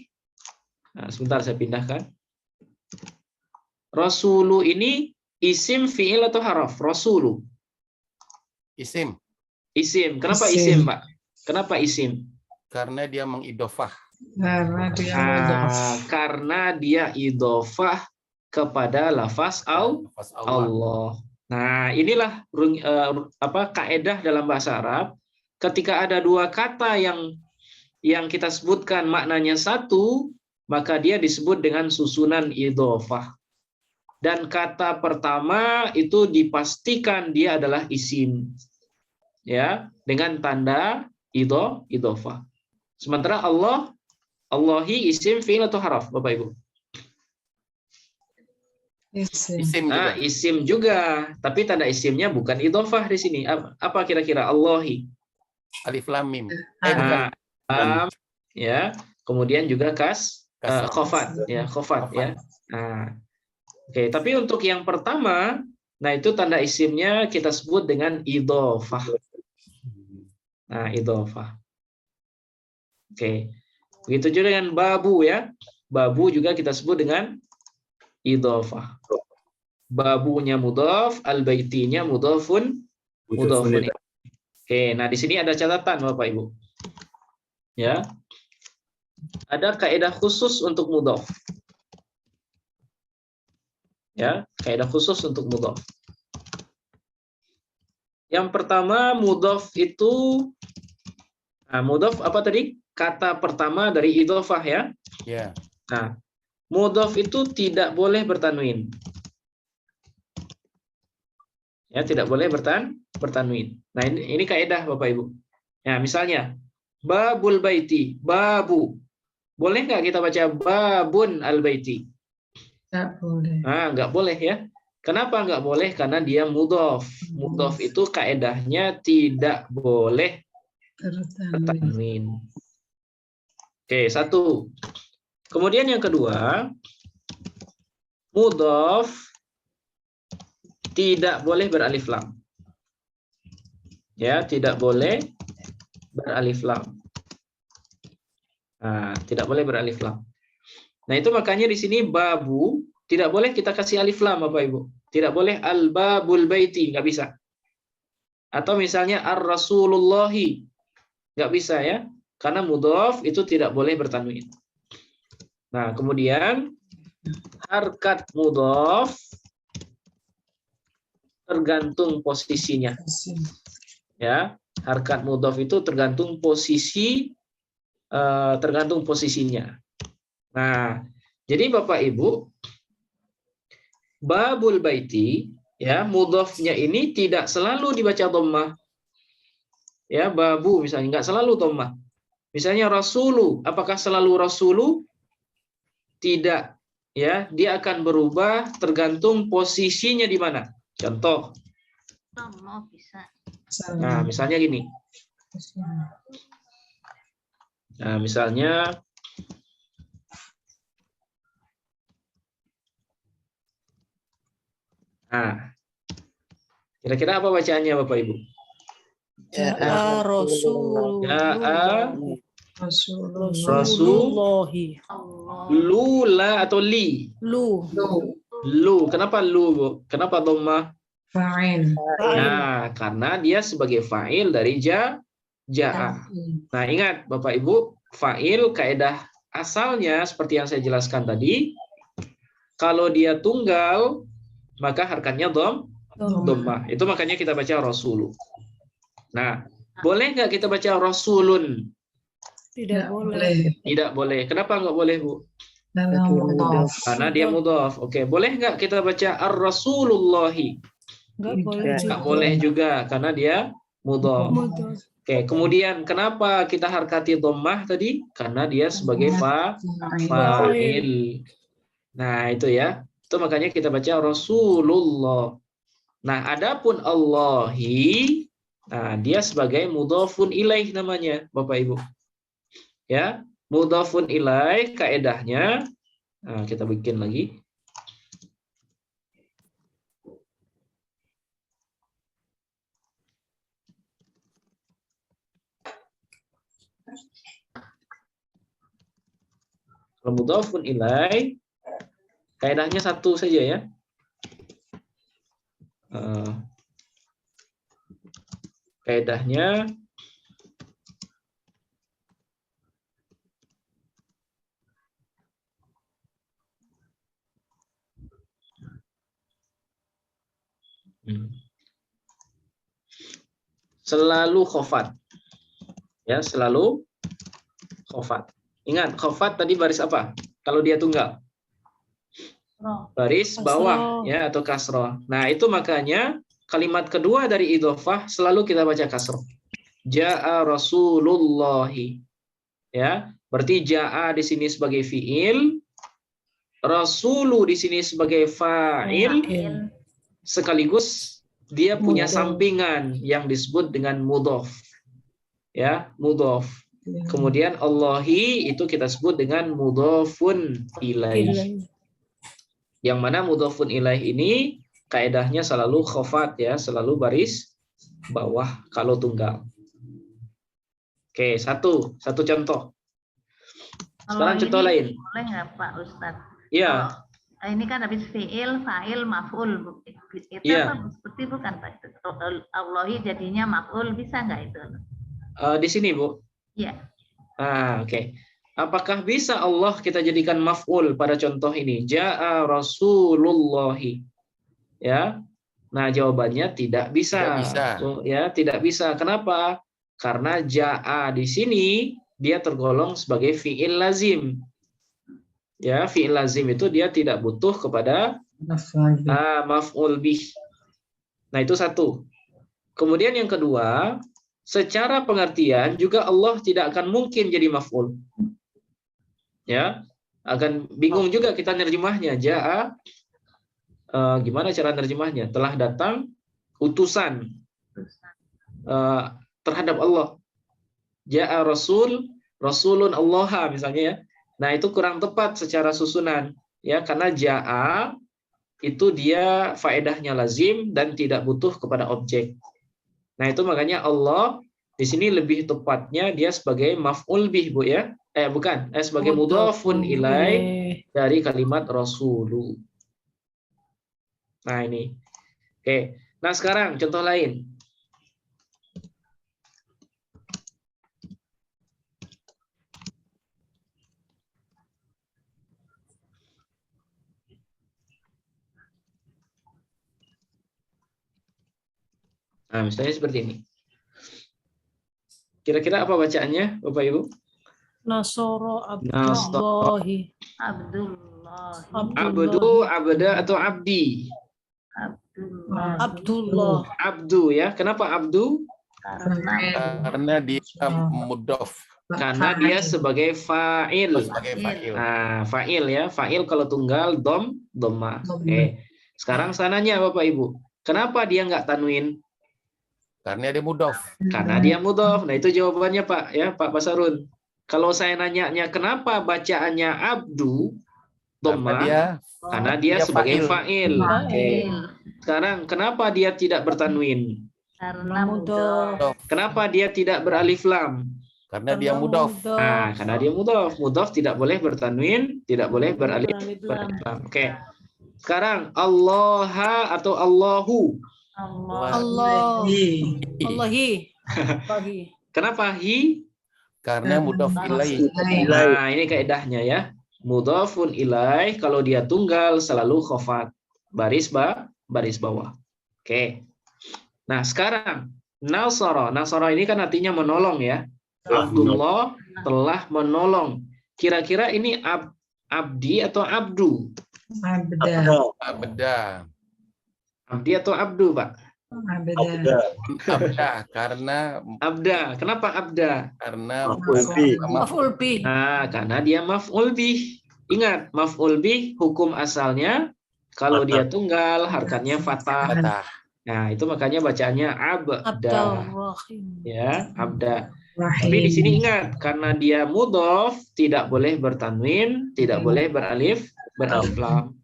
nah, sebentar saya pindahkan. Rasulu ini isim, fi'il atau haraf? Rasulu. Isim. Isim. Kenapa isim, Pak? Kenapa isim? Karena dia mengidofah. Karena dia mudhof. Karena dia idofah kepada lafaz Lafaz Allah. Allah. Nah, inilah kaedah dalam bahasa Arab. Ketika ada dua kata yang kita sebutkan maknanya satu, maka dia disebut dengan susunan idofah. Dan kata pertama itu dipastikan dia adalah isim, ya, dengan tanda idofah. Sementara Allahi isim, fi'il atau haraf, Bapak Ibu? Isim. Isim juga. Isim juga, tapi tanda isimnya bukan idofah di sini. Apa kira-kira? Allahi. Alif lam mim. Nah, Bukan. ya. Kemudian juga Kasrah. khofat, ya, khofat, ya. Nah, oke. Tapi untuk yang pertama, nah itu tanda isimnya kita sebut dengan idofah. Nah, idofah. Oke. Begitu juga dengan babu, ya. Babu juga kita sebut dengan idofah. Babunya mudhaf, al-baitinya mudhafun ilaih. Oke, nah di sini ada catatan Bapak Ibu. Ya. Ada kaidah khusus untuk mudhaf. Ya, kaidah khusus untuk mudhaf. Yang pertama, mudhaf itu mudhaf apa tadi? Kata pertama dari idhofah, ya. Ya. Nah, mudhaf itu tidak boleh bertanwin. Ya, tidak boleh bertanwin. Nah, ini kaidah Bapak Ibu. Ya, misalnya babul baiti, babu. Boleh nggak kita baca babun al baiti? Nggak boleh. Nggak boleh, ya. Kenapa nggak boleh? Karena dia mudhaf. Mudhaf itu kaidahnya tidak boleh bertanwin. Oke, satu. Kemudian yang kedua, mudhaf tidak boleh beralif lam. Ya, tidak boleh beralif lam. Nah, tidak boleh beralif lam. Nah, itu makanya di sini babu tidak boleh kita kasih alif lam, Bapak Ibu. Tidak boleh al-babul baiti, nggak bisa. Atau misalnya ar-rasulullahi, nggak bisa, ya. Karena mudhaf itu tidak boleh bertanwin. Nah, kemudian harkat mudhaf tergantung posisinya. Ya, harkat mudhaf itu tergantung posisinya. Nah, jadi Bapak Ibu, babul baiti, ya, mudhafnya ini tidak selalu dibaca dhammah. Ya, babu misalnya nggak selalu dhammah. Misalnya rasulu, apakah selalu rasulu? Tidak. Ya, dia akan berubah tergantung posisinya di mana. Contoh. Nah, misalnya gini. Nah, misalnya kira-kira apa bacaannya Bapak Ibu? Rasulullahi. Lula atau li? Lu. Kenapa lu, Bu? Kenapa dhammah? Fa'il. Nah, karena dia sebagai fa'il dari ja'a. Nah, ingat Bapak Ibu, fa'il kaidah asalnya seperti yang saya jelaskan tadi, kalau dia tunggal maka harkatnya dhammah. Itu makanya kita baca rasulu. Nah, boleh nggak kita baca rasulun? Tidak boleh. Tidak boleh. Kenapa nggak boleh, Bu? Karena dia Sudah. mudhaf. Oke, boleh nggak kita baca ar-rasulullahi? Nggak boleh juga karena dia mudhaf. Oke, kemudian kenapa kita harkati dhammah tadi? Karena dia sebagai fa'il. Nah, itu ya. Itu makanya kita baca Rasulullah. Nah, adapun Allahi, nah dia sebagai mudhafun ilaih namanya, Bapak Ibu. Ya, mudhafun ilaih kaedahnya. Nah, kita bikin lagi. Kalau mudhafun ilaih kaedahnya satu saja, ya. Kaedahnya Selalu khofat. Ya, selalu khofat. Ingat, khofat tadi baris apa? Kalau dia tunggal. Baris bawah ya atau kasroh. Nah, itu makanya kalimat kedua dari idhofah selalu kita baca kasroh. Ja'a Rasulullahi. Ya, berarti ja'a di sini sebagai fiil, rasulu di sini sebagai fa'il, sekaligus dia punya sampingan yang disebut dengan mudhof. Ya, mudhof. Kemudian Allahi itu kita sebut dengan mudhofun ilaih. Yang mana mudhofun ilaih ini kaedahnya selalu khofat ya, selalu baris bawah kalau tunggal. Oke, satu contoh. Sekarang contoh lain. Boleh nggak Pak Ustadz? Iya. Ini kan habis fiil, fa'il, maf'ul. Itu Iya. apa? Seperti bukan Pak? Allahi jadinya maf'ul, bisa nggak itu? Di sini, Bu. Iya. Oke. Apakah bisa Allah kita jadikan maf'ul pada contoh ini? Ja'a Rasulullahi. Ya. Nah, jawabannya tidak bisa. Tidak bisa. Ya, tidak bisa. Kenapa? Karena ja'a di sini dia tergolong sebagai fi'il lazim. Ya, fi'il lazim itu dia tidak butuh kepada maf'ul bih. Nah, itu satu. Kemudian yang kedua, secara pengertian juga Allah tidak akan mungkin jadi maf'ul. Ya, akan bingung juga kita nerjemahnya. Ja'a, gimana cara nerjemahnya? Telah datang utusan terhadap Allah. Ja'a Rasulun Allah misalnya ya. Nah, itu kurang tepat secara susunan ya, karena ja'a itu dia faedahnya lazim dan tidak butuh kepada objek. Nah, itu makanya Allah di sini lebih tepatnya dia sebagai maf'ul bih, Bu ya. Sebagai mudhafun ilaih dari kalimat rasulu. Nah, ini. Oke. Nah, sekarang contoh lain. Nah, misalnya seperti ini. Kira-kira apa bacaannya, Bapak Ibu? Nasoro Abdullahi. Abdu, abda atau abdi? Abdullah. Abdu ya. Kenapa abdu? Karena dia mudhof. Karena dia sebagai fa'il. Sebagai fa'il. Nah, fa'il ya. Fa'il kalau tunggal dhamma. Oke. Sekarang sananya Bapak Ibu. Kenapa dia nggak tanwin? Karena dia mudhof. Karena dia mudhof. Nah, itu jawabannya Pak ya, Pak Basarun. Kalau saya nanyanya kenapa bacaannya abdu dhamma? Karena dia sebagai fa'il. Oke. Sekarang kenapa dia tidak bertanwin? Karena mudhof. Kenapa dia tidak beralif lam? Karena dia mudhof. Nah, karena dia mudhof. Mudhof tidak boleh bertanwin, tidak boleh beralif lam. Oke. Sekarang Allah atau Allahu? Allahi. Kenapa hi? Karena mudhof ilaih. Nah, ini kaidahnya ya. Mudhafun ilaih kalau dia tunggal selalu khofat. Baris bawah. Oke. Nah, sekarang nasara. Nasara ini kan artinya menolong ya. Abdullah telah menolong. Kira-kira ini abdi atau abdu? Abda. Abdi atau abdu, Pak? Abda. Karena abda. Kenapa abda? Karena Maf'ul bih. Nah, karena dia maf'ul bih. Ingat, maf'ul bih hukum asalnya kalau dia tunggal harkatnya fathah. Nah, itu makanya bacaannya abda. Ya, abda. Tapi di sini ingat, karena dia mudhof tidak boleh bertanwin, tidak boleh beralif lam.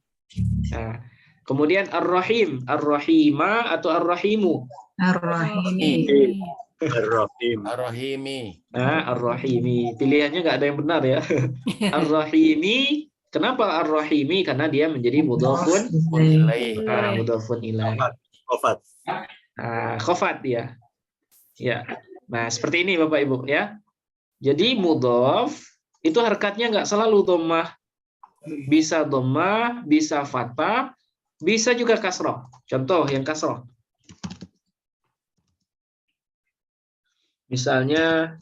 Nah, kemudian ar-rahim, ar-rahima atau ar-rahimu? Ar-Rahimi. Ar-Rahimi. Nah, ar-rahimi. Pilihannya nggak ada yang benar ya. Ar-rahimi. Kenapa ar-rahimi? Karena dia menjadi mudhafun ilaih. Mudhafun ilaih. Khofat dia. Ya. Nah, seperti ini Bapak Ibu ya. Jadi mudhaf itu harkatnya nggak selalu dhammah. Bisa dhammah, bisa fathah, Bisa juga kasroh. Contoh yang kasroh. Misalnya,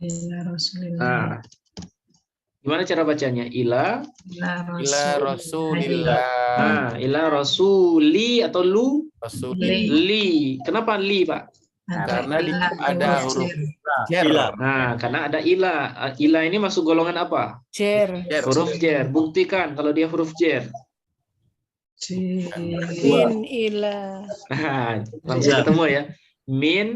Ila Rasulillah. nah, gimana cara bacanya? Ila Rasulillah. Nah, ila rasuli atau lu? Rasuli. Li. Kenapa li, Pak? Karena di situ ada huruf jer. Nah, karena ada ila. Ila ini masuk golongan apa? Jer. Huruf jer. Buktikan kalau dia huruf jer. Min ila. Nah, langsung ketemu ya. Min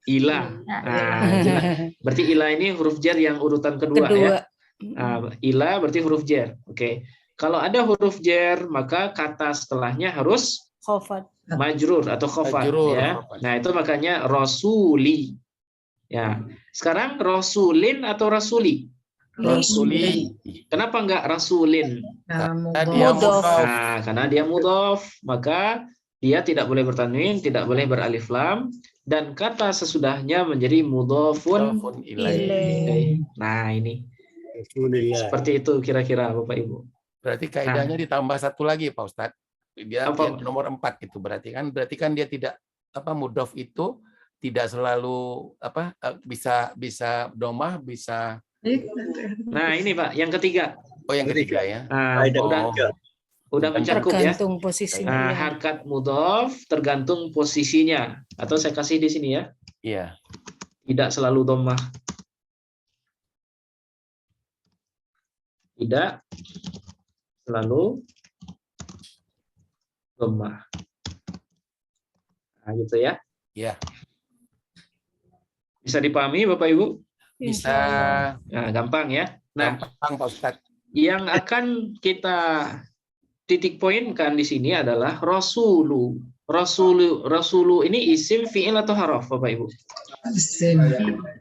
ila. Nah, jelas. Berarti ila ini huruf jer yang urutan kedua. Ya. Nah, ila berarti huruf jer. Oke. Kalau ada huruf jer, maka kata setelahnya harus Khofat. majrur atau khofat Majrur. ya. Nah, itu makanya rasuli. Ya. Sekarang rasulin atau rasuli? Rasuli. Kenapa enggak rasulin? Karena dia mudhof. Nah, karena dia mudhof, maka dia tidak boleh bertanwin, tidak boleh beralif lam, dan kata sesudahnya menjadi mudhofun ilaih. Nah, ini. Seperti itu kira-kira Bapak Ibu. Berarti kaidahnya ditambah satu lagi Pak Ustadz. Dia nomor 4 itu berarti kan dia tidak mudhof itu tidak selalu bisa domah bisa. Nah, ini Pak, yang ketiga. Oh, yang ketiga ya. Nah, udah mencakup ya. Tergantung posisinya. Nah, harkat mudhof tergantung posisinya. Atau saya kasih di sini ya. Iya. Tidak selalu domah. Tidak selalu domah. Nah, gitu ya. Iya. Bisa dipahami Bapak Ibu? Bisa. Nah, gampang ya. Nah, gampang Pak Ustadz. Yang akan kita titik poinkan di sini adalah rasulu. Rasulu ini isim, fi'il atau haraf Bapak Ibu?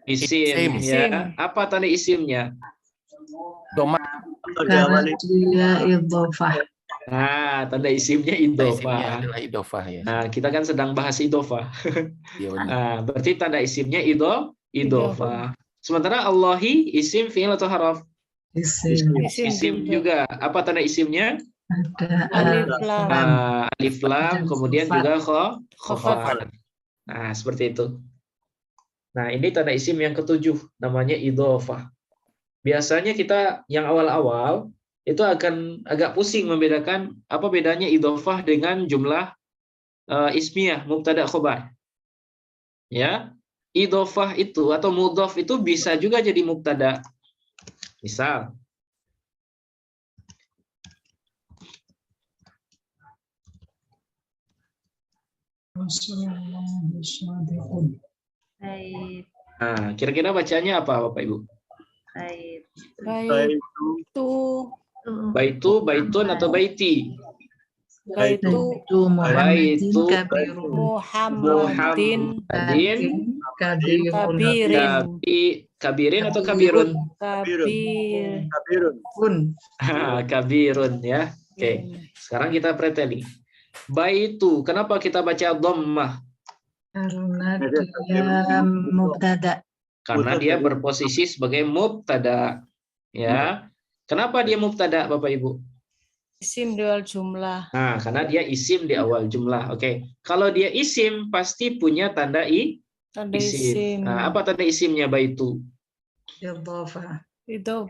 Isim. Ya. Apa tanda isimnya? Domah. Karena dia idhofah. Nah, tanda isimnya idhofah. Adalah idhofah ya. Nah, kita kan sedang bahas idhofah. Nah, berarti tanda isimnya idhofah. Sementara Allahi isim, fi'il atau haraf? Isim juga. Apa tanda isimnya? Alif lam, kemudian juga khofat. Nah, seperti itu. Nah, ini tanda isim yang ketujuh, namanya idhofah. Biasanya kita yang awal-awal itu akan agak pusing membedakan apa bedanya idhofah dengan jumlah ismiyah, mubtada khobar. Ya, idhofah itu atau mudhof itu bisa juga jadi mubtada. Misal, nah, kira-kira bacanya apa Bapak Ibu? Baitu, baitun atau baiti? Baitu Muhammadin kabirin atau kabirun? Kabirun ya. Oke. Sekarang kita preteli. Baitu, kenapa kita baca dhammah? Karena dia mubtada. Karena dia berposisi sebagai mubtada. Ya. Kenapa dia mubtada Bapak Ibu? Isim di awal jumlah. Nah, karena dia isim di awal jumlah. Oke. Kalau dia isim pasti punya tanda isim. Nah, apa tanda isimnya baitu? Idhofah.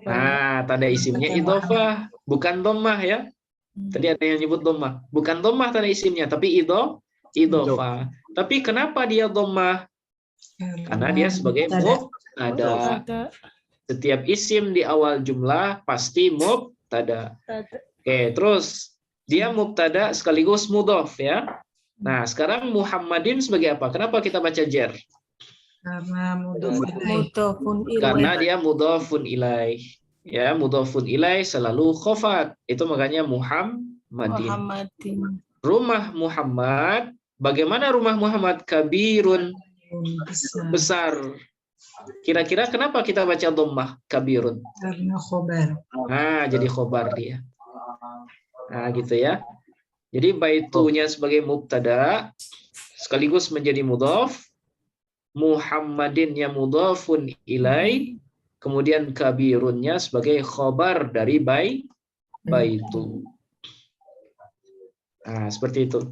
Nah, tanda isimnya idhofah, bukan dhammah ya. Tadi ada yang nyebut dhammah. Bukan dhammah tanda isimnya, tapi idhofah. Tapi kenapa dia dhammah? Karena dia sebagai mubtada. Setiap isim di awal jumlah pasti mubtada. Oke, terus dia mubtada sekaligus mudhof ya. Nah, sekarang Muhammadin sebagai apa? Kenapa kita baca jer? Karena dia mudhofun ilaih. Ya, mudhofun ilaih selalu khofat. Itu makanya Muhammadin. Rumah Muhammad, bagaimana rumah Muhammad? Kabirun, besar. Kira-kira kenapa kita baca dhammah kabirun? Karena khobar. Nah, jadi khobar dia. Nah, gitu ya. Jadi baitunya sebagai mubtada sekaligus menjadi mudhof, Muhammadinnya mudhofun ilai, kemudian kabirunnya sebagai khobar dari baitu. Nah, seperti itu.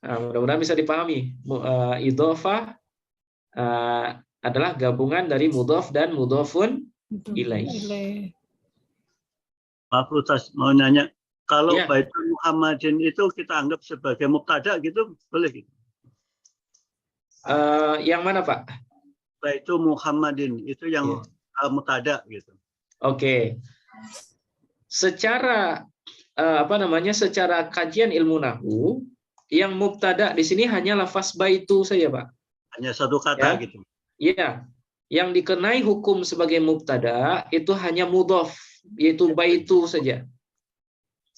Nah, mudah-mudahan bisa dipahami. Idhofah adalah gabungan dari mudhof dan mudhofun ilaih. Pak Ustaz mau nanya, kalau Ya. Baitul Muhammadin itu kita anggap sebagai mubtada gitu, boleh gitu? Yang mana, Pak? Baitul Muhammadin itu yang mubtada gitu. Oke. Secara secara kajian ilmu nahwu, yang mubtada di sini hanya lafaz baitu saja, Pak. Hanya satu kata Ya. gitu. Iya. Yang dikenai hukum sebagai mubtada itu hanya mudhof, yaitu baitu saja.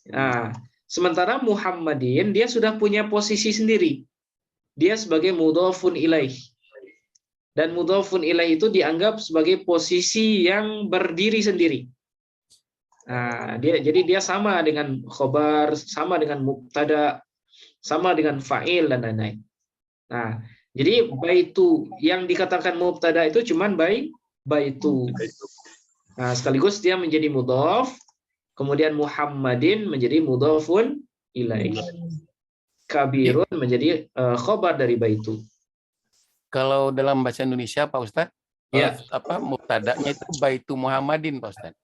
Nah, sementara Muhammadin dia sudah punya posisi sendiri. Dia sebagai mudhofun ilaih. Dan mudhofun ilaih itu dianggap sebagai posisi yang berdiri sendiri. Nah, jadi dia sama dengan khobar, sama dengan mubtada, sama dengan fa'il dan lain-lain. Nah, jadi baitu yang dikatakan mubtada itu cuman baitu. Nah, sekaligus dia menjadi mudhof, kemudian Muhammadin menjadi mudhofun ilaih. Kabirun menjadi khobar dari baitu. Kalau dalam bahasa Indonesia, Pak Ustadz, Ya. mubtada'nya itu baitu Muhammadin, Pak Ustadz.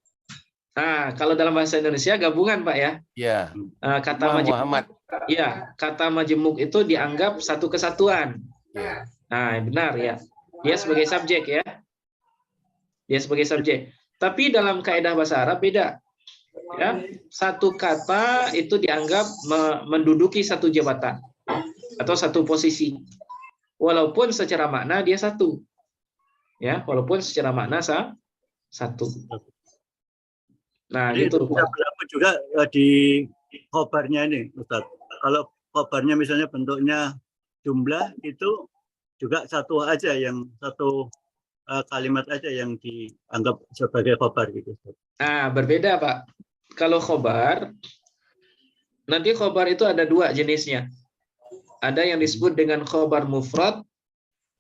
Nah, kalau dalam bahasa Indonesia gabungan, Pak ya. Ya. Kata Muhammad. Ya, kata majemuk itu dianggap satu kesatuan. Ya. Nah, benar ya. Dia sebagai subjek ya. Dia sebagai subjek. Tapi dalam kaidah bahasa Arab beda. Ya, satu kata itu dianggap menduduki satu jabatan atau satu posisi. Walaupun secara makna dia satu. Ya, walaupun secara makna satu. Nah, Jadi gitu. bisa berlaku juga di khobarnya ini, Ustaz. Kalau khobarnya misalnya bentuknya jumlah, itu juga satu aja, yang satu kalimat aja yang dianggap sebagai khobar gitu, Ustaz. Nah, berbeda, Pak. Kalau khobar, nanti khobar itu ada dua jenisnya. Ada yang disebut dengan khobar mufrad,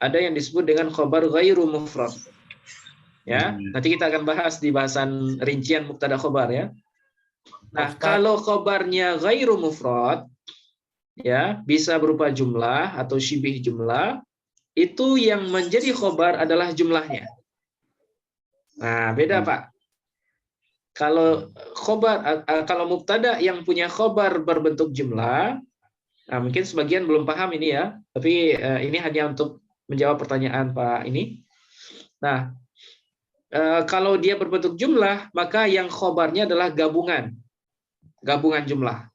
ada yang disebut dengan khobar ghairu mufrad. Ya, nanti kita akan bahas di bahasan rincian mubtada khobar ya. Nah, kalau khobarnya ghairu mufrad, ya bisa berupa jumlah atau syibih jumlah, itu yang menjadi khobar adalah jumlahnya. Nah, beda Pak. Kalau khobar, kalau mubtada yang punya khobar berbentuk jumlah, nah mungkin sebagian belum paham ini ya, tapi ini hanya untuk menjawab pertanyaan Pak ini. Nah, kalau dia berbentuk jumlah, maka yang khobarnya adalah gabungan jumlah.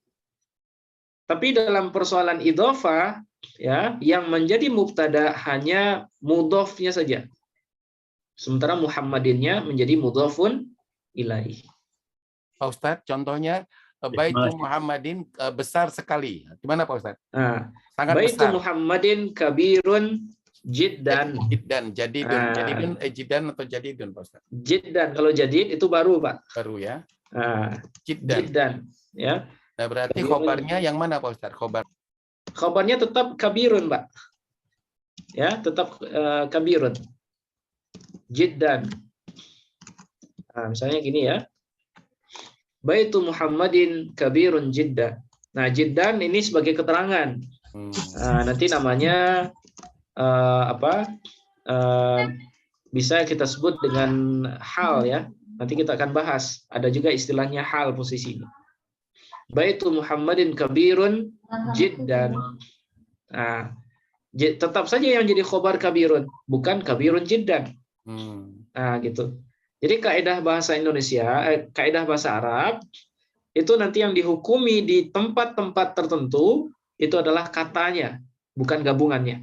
Tapi dalam persoalan idhofah, ya, yang menjadi mubtada hanya mudhofnya saja. Sementara Muhammadinnya menjadi mudhofun ilaih. Pak Ustadz, contohnya baitu Muhammadin besar sekali. Gimana Pak Ustadz? Nah, sangat baitu besar. Muhammadin kabirun jiddan. Jadidun, jiddan atau jadidun, Pak Ustaz? Jiddan, kalau jadid itu baru, Pak. Baru ya. Jiddan, ya. Nah, berarti khobarnya yang mana, Pak Ustaz? Khobarnya tetap kabirun, Pak. Ya, tetap kabirun. Jiddan. Nah, misalnya gini ya. Baitu Muhammadin kabirun jiddan. Nah, jiddan ini sebagai keterangan. Nah, nanti namanya bisa kita sebut dengan hal ya. Nanti kita akan bahas. Ada juga istilahnya hal posisi ini. Baitu Muhammadin kabirun jiddan. Nah, tetap saja yang jadi khobar kabirun, bukan kabirun jiddan. Nah, gitu. Jadi kaidah bahasa Indonesia, kaidah bahasa Arab itu nanti yang dihukumi di tempat-tempat tertentu itu adalah katanya, bukan gabungannya.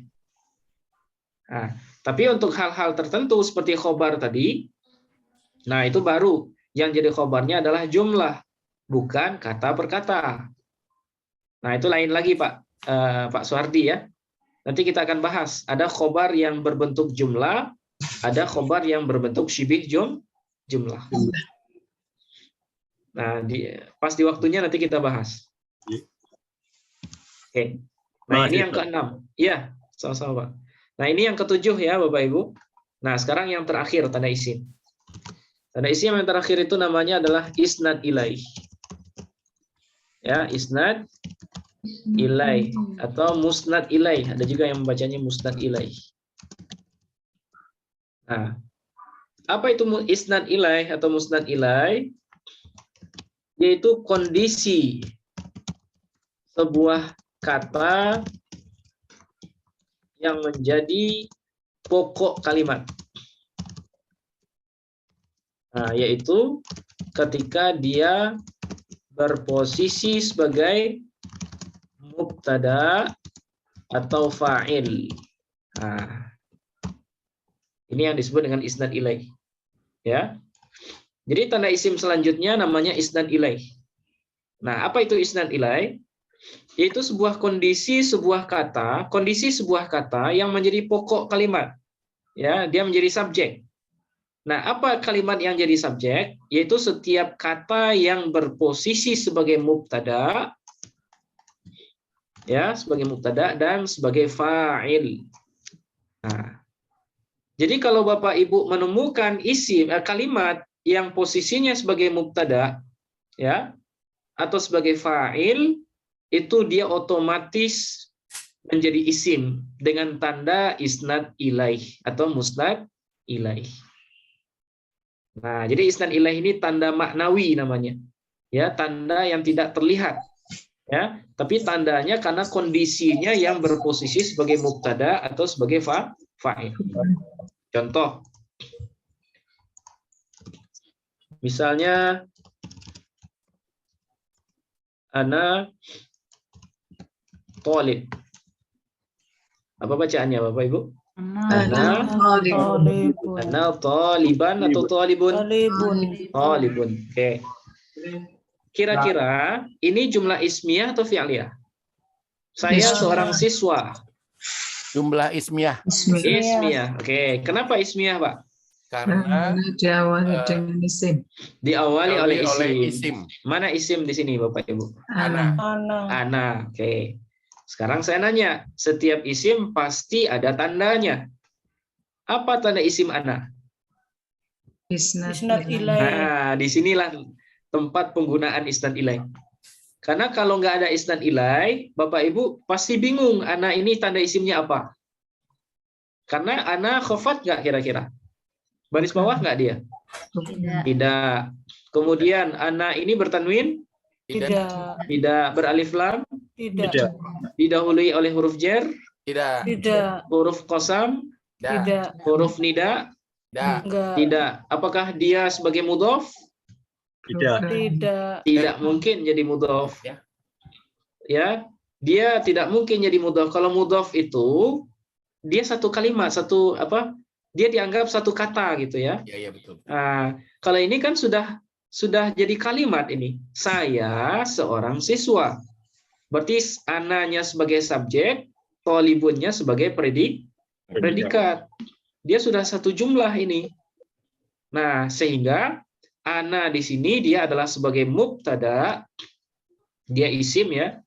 Nah, tapi untuk hal-hal tertentu seperti khobar tadi, nah itu baru yang jadi khobarnya adalah jumlah, bukan kata per kata. Nah itu lain lagi Pak Suhardi ya. Nanti kita akan bahas. Ada khobar yang berbentuk jumlah, ada khobar yang berbentuk syibih jumlah. Nah pas di waktunya nanti kita bahas. Oke. Nah ini yang keenam. Iya, sama-sama Pak. Nah, ini yang ketujuh ya, Bapak Ibu. Nah, sekarang yang terakhir, tanda isim. Tanda isim yang terakhir itu namanya adalah isnad ilaih. Ya, isnad ilai atau musnad ilai. Ada juga yang membacanya musnad ilai. Nah, apa itu isnad ilai atau musnad ilai? Yaitu kondisi sebuah kata yang menjadi pokok kalimat. Nah, yaitu ketika dia berposisi sebagai mubtada atau fa'il. Nah, ini yang disebut dengan isnad ilai. Ya. Jadi tanda isim selanjutnya namanya isnad ilai. Nah, apa itu isnad ilai? Yaitu sebuah kondisi sebuah kata yang menjadi pokok kalimat. Ya, dia menjadi subjek. Nah, apa kalimat yang jadi subjek? Yaitu setiap kata yang berposisi sebagai mubtada, ya, sebagai mubtada dan sebagai fa'il. Nah, jadi kalau Bapak Ibu menemukan kalimat yang posisinya sebagai mubtada, ya, atau sebagai fa'il, itu dia otomatis menjadi isim dengan tanda isnad ilaih atau musnad ilaih. Nah, jadi isnad ilaih ini tanda maknawi namanya. Ya, tanda yang tidak terlihat. Ya, tapi tandanya karena kondisinya yang berposisi sebagai mubtada atau sebagai fa'il. Contoh. Misalnya ana thalib. Apa bacaannya Bapak Ibu? Ana thaliban atau thalibun? Thalibun. Oke. Kira-kira ini jumlah ismiyah atau fi'liyah? Saya seorang siswa. Jumlah ismiyah. Ismiyah. Oke. Kenapa ismiyah, Pak? Karena diawali dengan isim. Diawali oleh isim. isim. Mana isim di sini Bapak Ibu? Ana. Ana. Oke. Sekarang saya nanya, setiap isim pasti ada tandanya. Apa tanda isim ana? Isnad ilai. Nah, disinilah tempat penggunaan isnad ilai. Karena kalau nggak ada isnad ilai, Bapak Ibu pasti bingung, ana ini tanda isimnya apa? Karena ana khafat nggak kira-kira? Baris bawah nggak dia? Tidak. Kemudian ana ini bertanwin? Tidak. Tidak. Beralif lam? Tidak. Didahului oleh huruf jer? Tidak. Tidak. Huruf qasam? Tidak. Huruf nida? Enggak. Tidak. Apakah dia sebagai mudhof? Tidak. Tidak. Tidak mungkin jadi mudhof. Ya, dia tidak mungkin jadi mudhof. Kalau mudhof itu dia satu kalimat, dia dianggap satu kata gitu ya. Iya, betul. Nah, kalau ini kan sudah jadi kalimat ini. Saya seorang siswa. Berarti ananya sebagai subjek, thalibunnya sebagai predikat. Dia sudah satu jumlah ini. Nah, sehingga ana di sini dia adalah sebagai mubtada, dia isim ya.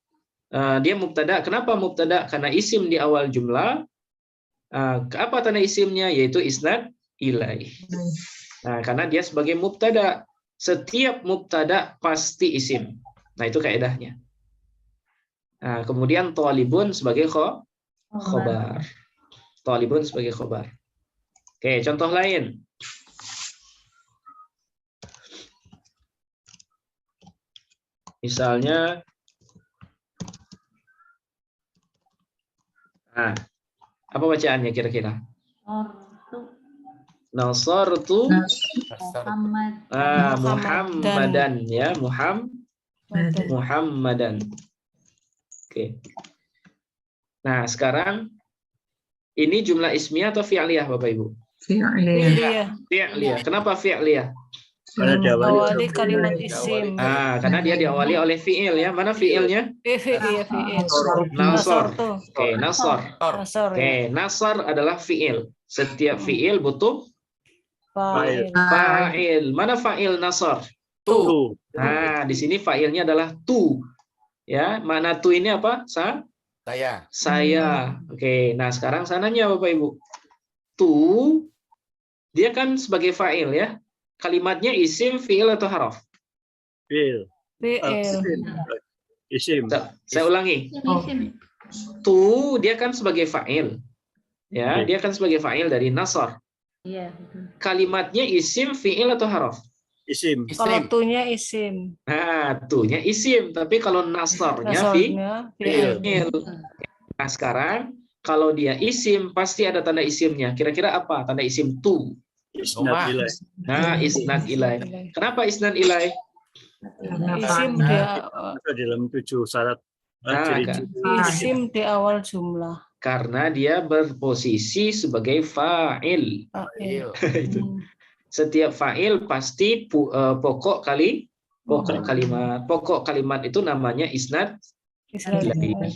Dia mubtada. Kenapa mubtada? Karena isim di awal jumlah. Apa tanda isimnya? Yaitu isnad ilai. Nah, karena dia sebagai mubtada. Setiap mubtada pasti isim. Nah, itu kaidahnya. Nah, kemudian thalibun sebagai khobar. Thalibun sebagai khobar. Oke, contoh lain. Misalnya, apa bacaannya kira-kira? Nasartu Muhammadan ya, Muhammadan. Oke. Nah, sekarang ini jumlah ismiyah atau fi'liyah Bapak Ibu? Fi'liyah. Kenapa fi'liyah? Karena Awali kalimat isim. Karena dia diawali oleh fi'il ya. Mana fi'ilnya? Fi'il. Nasor. Oke, nasor. Oke, nasor adalah fi'il. Setiap fi'il butuh fa'il. Mana fa'il nasor? Tu. Nah, di sini fa'ilnya adalah tu. Ya, mana tu ini apa? Saya. Oke, nah sekarang sananya Bapak Ibu. Tu dia kan sebagai fa'il ya. Kalimatnya isim, fi'il atau haraf? Fi'il. Isim. Saya ulangi. Isim. Tu dia kan sebagai fa'il. Ya, Oke. dia kan sebagai fa'il dari nasar. Iya. betul. Kalimatnya isim, fi'il atau haraf? Isim. Kalau Isim. tunya isim, Nah, tunya isim, tapi kalau nasarnya nasornya Fi'il. fi'il. fi'il. Nah, sekarang kalau dia isim pasti ada tanda isimnya. Kira-kira apa tanda isim tu? Isnad Domah. ilai. Nah, isnad ilai. Kenapa isnad ilai? Karena Isim fa'il. dia Masuk dalam 7 syarat Nah, ciri-ciri. isim di awal jumlah. Karena dia berposisi sebagai fa'il. Fa'il. Itu. Hmm. Setiap fa'il pasti pokok kalimat. Pokok kalimat itu namanya isnad Isnad ilai. ilai.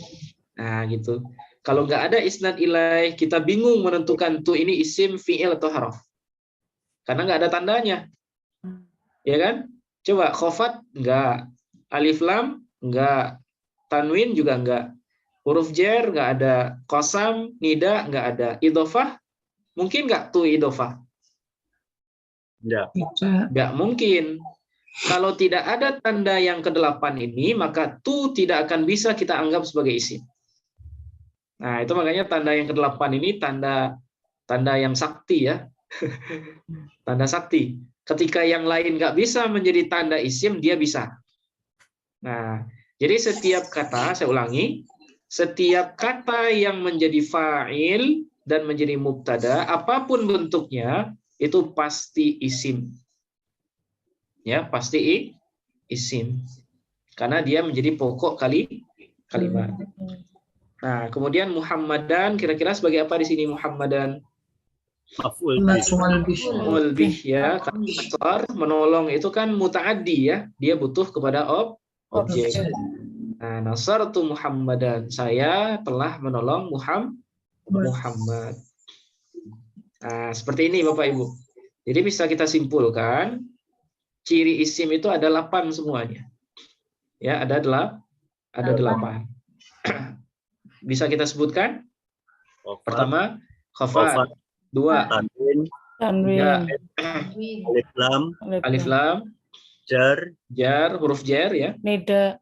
Nah, gitu. Kalau nggak ada isnad ilai, kita bingung menentukan tuh ini isim, fi'il atau haraf. Karena nggak ada tandanya. Ya kan? Coba khofat nggak, alif lam nggak, tanwin juga nggak, huruf jar nggak ada, qasam, nida nggak ada, idhofah mungkin nggak tuh idhofah? Ya. Tidak. Nggak mungkin. Kalau tidak ada tanda yang ke-8 ini, maka tu tidak akan bisa kita anggap sebagai isim. Nah, itu makanya tanda yang ke-8 ini tanda yang sakti ya. Tanda sakti. Ketika yang lain nggak bisa menjadi tanda isim, dia bisa. Nah, jadi setiap kata, saya ulangi, setiap kata yang menjadi fa'il dan menjadi mubtada, apapun bentuknya, itu pasti isim. Ya, pasti isim. Karena dia menjadi pokok kalimat. Nah, kemudian Muhammadan, kira-kira sebagai apa di sini Muhammadan? Maf'ul bih. Maf'ul bih. Mulbih ya, kasar, menolong itu kan muta'addi ya, dia butuh kepada objek. Nah, nasartu Muhammadan, saya telah menolong Muhammad. Nah, seperti ini Bapak Ibu. Jadi bisa kita simpulkan, ciri isim itu ada 8 semuanya. Ya, ada 8. Bisa kita sebutkan? Khofat, Pertama, khofat, khafat. 2, tanwin, Tanwin. alif lam, alif lam, jar, jar, huruf jar ya. Nida.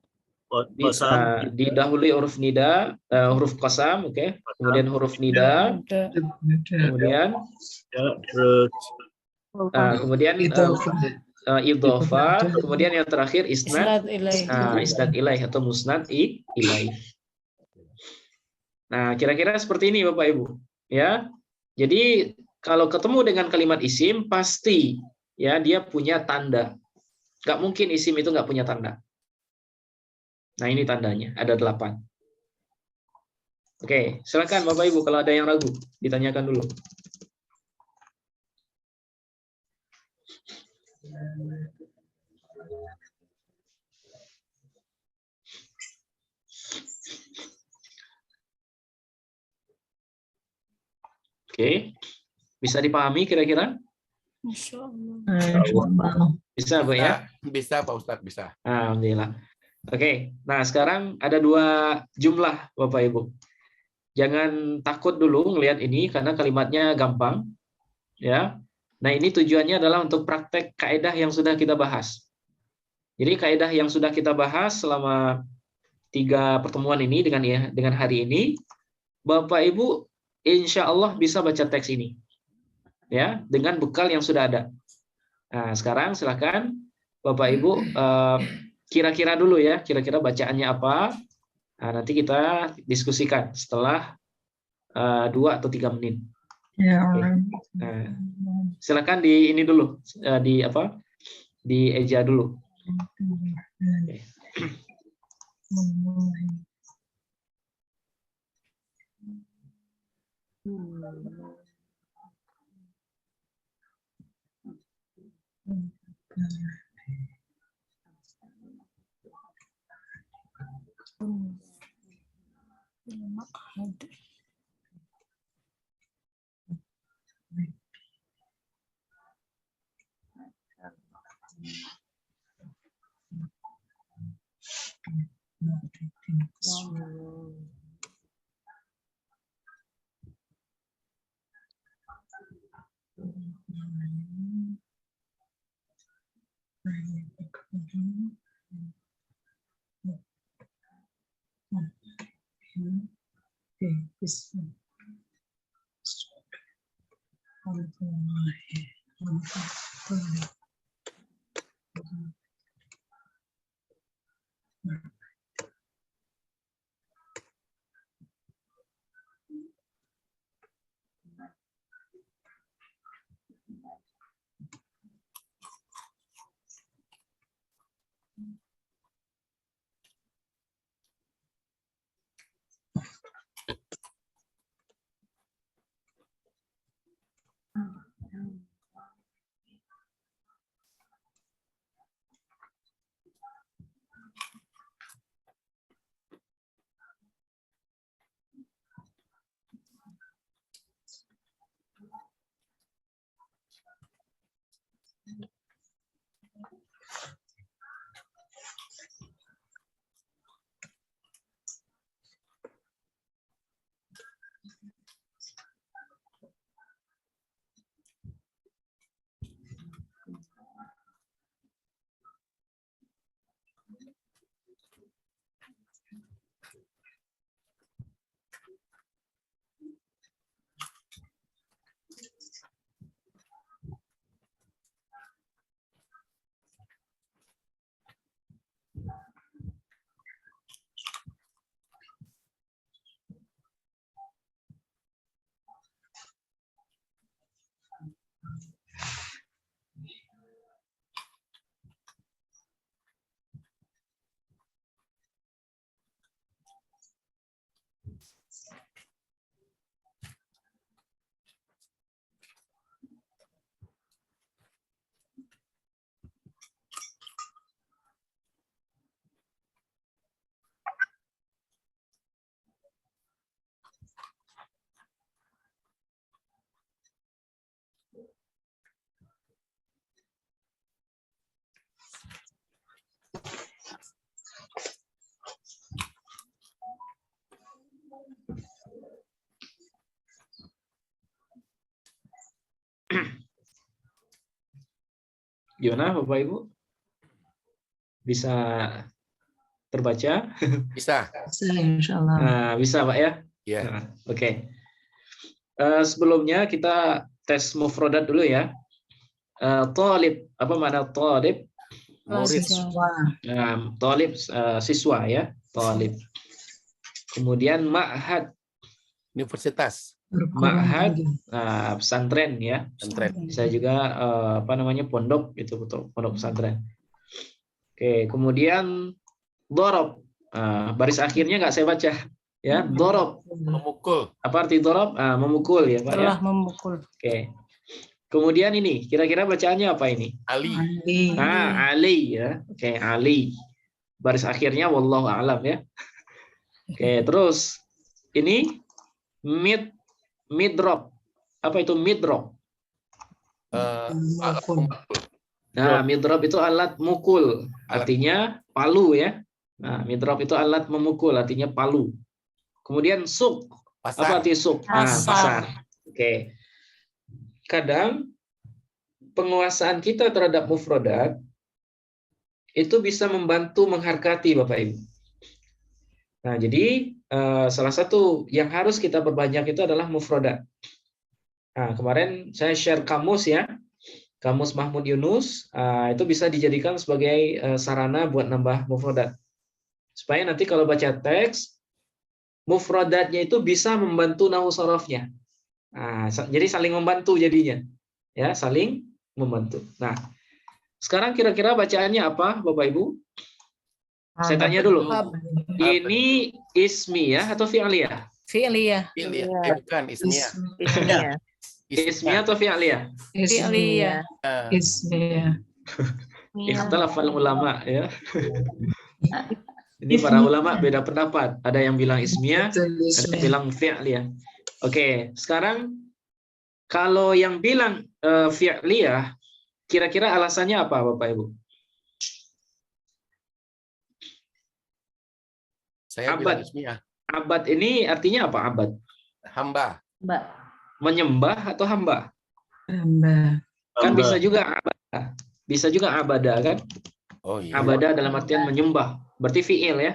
qasam, Didahului huruf nida, huruf qasam, oke. Kemudian huruf nida, Nida. kemudian ya, terus kemudian idhofah, kemudian yang terakhir isnad, Isnad ilai. isnad ilaih atau musnad ilaih. Nah, kira-kira seperti ini Bapak Ibu, ya. Jadi kalau ketemu dengan kalimat isim pasti ya dia punya tanda. Nggak mungkin isim itu nggak punya tanda. Nah, ini tandanya, ada 8. Oke, silakan Bapak Ibu kalau ada yang ragu, ditanyakan dulu. Oke, bisa dipahami kira-kira? Insya Allah. Bisa, Bu ya? Bisa Pak Ustadz, bisa. Alhamdulillah. Oke, nah sekarang ada 2 jumlah Bapak Ibu. Jangan takut dulu ngelihat ini karena kalimatnya gampang, ya. Nah ini tujuannya adalah untuk praktek kaidah yang sudah kita bahas. Jadi kaidah yang sudah kita bahas selama 3 pertemuan ini dengan hari ini, Bapak Ibu insya Allah bisa baca teks ini, ya, dengan bekal yang sudah ada. Nah sekarang silakan Bapak Ibu kira-kira dulu ya, kira-kira bacaannya apa. Nah, nanti kita diskusikan setelah 2 atau 3 menit. Ya. Nah, silakan di ini dulu, di eja dulu. Oke. Gimana Bapak Ibu? Bisa terbaca? Bisa. Insyaallah. Nah, bisa Pak ya? Ya. Nah, oke. Sebelumnya kita tes mufradat dulu ya. Thalib, apa makna thalib? Murid. Siswa. Thalib siswa ya, thalib. Kemudian ma'had, Universitas. Perguruan ma'had tinggi. pesantren ya. Pesantren. Bisa juga apa namanya pondok itu betul, pondok pesantren. Oke, kemudian dorob. Baris akhirnya nggak saya baca ya, dorob. Memukul. Apa arti dorob? Memukul ya Pak ya. Telah memukul. Oke. Kemudian ini, kira-kira bacaannya apa ini? Ali. Ali. Ali ya. Oke, Ali. Baris akhirnya wallahu a'lam ya. Oke, terus ini midrop. Apa itu midrop? Alat Memukul. pemukul. Nah, midrop itu alat mukul, artinya palu ya. Nah, midrop itu alat memukul, artinya palu. Kemudian suk. Apa Pasar. arti suk? Pasar. Oke. Kadang penguasaan kita terhadap mufradat itu bisa membantu mengharkati Bapak Ibu. Nah, jadi salah satu yang harus kita perbanyak itu adalah mufradat. Nah, kemarin saya share kamus ya, kamus Mahmud Yunus, itu bisa dijadikan sebagai sarana buat nambah mufradat. Supaya nanti kalau baca teks, mufradatnya itu bisa membantu nahwu sharafnya. Nah, jadi saling membantu jadinya, ya saling membantu. Nah, sekarang kira-kira bacaannya apa, Bapak Ibu? Saya tanya dulu. Ini ismiyah atau fi'liyah? Fi'liyah. Bukan ismiyah. Ismiyah atau fi'liyah? Fi'liyah. Ismiyah. Ikhtilafal ulama ya. Ini para ulama beda pendapat. Ada yang bilang ismiyah, ada yang bilang fi'liyah. Oke, sekarang kalau yang bilang fi'liyah, kira-kira alasannya apa Bapak Ibu? Saya bilang ismiyah. Abad ini artinya apa abad? Hamba. Mbak. Menyembah atau hamba? Hamba. Kan bisa juga abada. Bisa juga abada kan? Oh iya. Abada dalam artian menyembah. Berarti fi'il ya.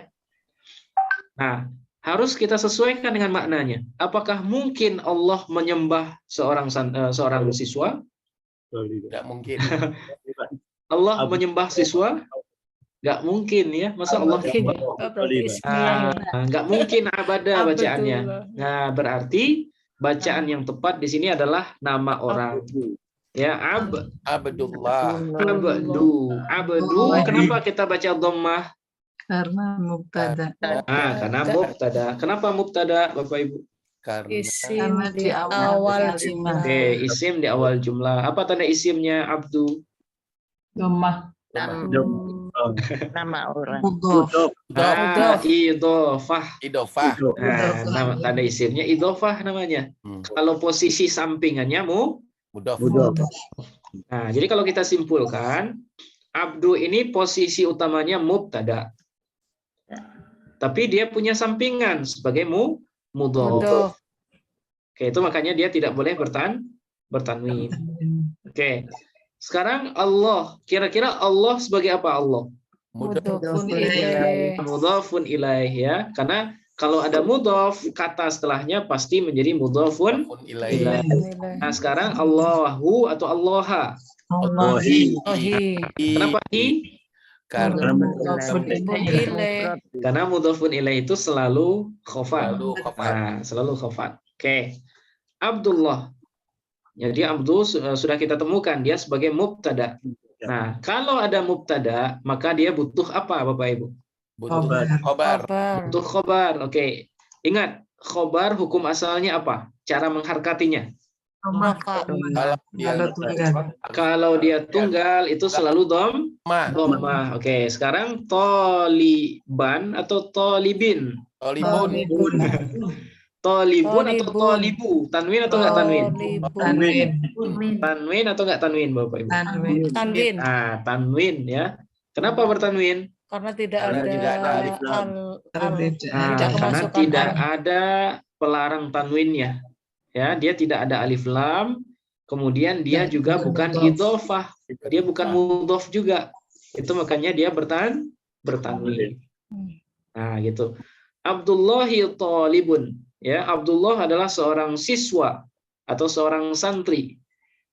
Nah, harus kita sesuaikan dengan maknanya. Apakah mungkin Allah menyembah seorang siswa? Tidak mungkin. Allah menyembah siswa? Nggak mungkin ya. Masa Allah menyembah? Berarti ismiyah. Nggak mungkin abada bacaannya. Abdullah. Nah, berarti bacaan yang tepat di sini adalah nama orang. Ya, Abdullah. Abdu. Kenapa kita baca dhammah? Karena mubtada. Karena mubtada. Kenapa mubtada, Bapak Ibu? Karena Isim Karena di di awal awal kalimat. jumlah. Oke, isim di awal jumlah. Apa tanda isimnya Abdu? Dhammah. Nama orang. Mudhof. Idhofah. idofah. Nama tanda isimnya idhofah namanya. Kalau posisi sampingannya Mudhof. Nah, jadi kalau kita simpulkan, Abdu ini posisi utamanya mubtada. Tapi dia punya sampingan sebagai mudhof. Mudhof. Oke, itu makanya dia tidak boleh bertanwin. Oke. Sekarang Allah, kira-kira Allah sebagai apa Allah? Mudhofun ilaih. Mudhofun ilaih ya. Karena kalau ada mudhof, kata setelahnya pasti menjadi mudhofun Ilaih. ilaih. Nah, sekarang Allahu atau Allaha. Allahi. Ohi. Kenapa hi? Karena Mudhofun ilaih. Karena mudhofun ilaih itu selalu khafat. selalu khafat. Nah, selalu khafat. Oke. Abdullah. Jadi Abdu sudah kita temukan dia sebagai mubtada. Nah, kalau ada mubtada, maka dia butuh apa, Bapak Ibu? Butuh Khobar. khobar. Kabar. Butuh khobar. Oke. Ingat, khobar hukum asalnya apa? Cara mengharkatinya. Maka. Kalau dia Kalau tunggal. Kalau dia tunggal itu selalu ma, dhammah. Oke, sekarang toliban atau tolibin? tolibun, Tolibun atau Tolibun. tolibu? Tanwin atau enggak tanwin? Tanwin. Tanwin atau enggak tanwin, Bapak Ibu? Tanwin. Tanwin. Nah, tanwin ya. Kenapa bertanwin? Karena tidak Karena ada tidak ada alif lam. Tidak Nah, Tidak karena kemasukan tidak alif. ada pelarang tanwinnya. Ya, dia tidak ada alif lam. Kemudian dia Dan juga bukan bukan mudhof. idhofah. Dia bukan mudhof juga. Itu makanya dia bertanwin. Nah, gitu. Abdullahi talibun. Ya, Abdullah adalah seorang siswa atau seorang santri.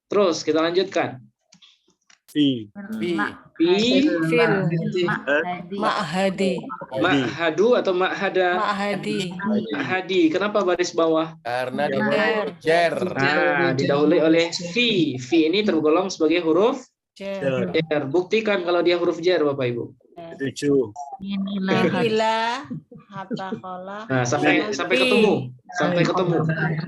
Terus kita lanjutkan. Fi. fi, Fi Fil. Ma'hadi. Ma'hadi. ma'hadu atau ma'hada? Ma'hadi. Ma'hadi. Kenapa baris bawah? karena Jer. jer. Nah, didahului oleh fi. Fi ini tergolong sebagai huruf Jer. jar. Buktikan kalau dia huruf jar, Bapak Ibu. 7. Min ila hatta khola. Nah, sampai ketemu. Sampai ketemu.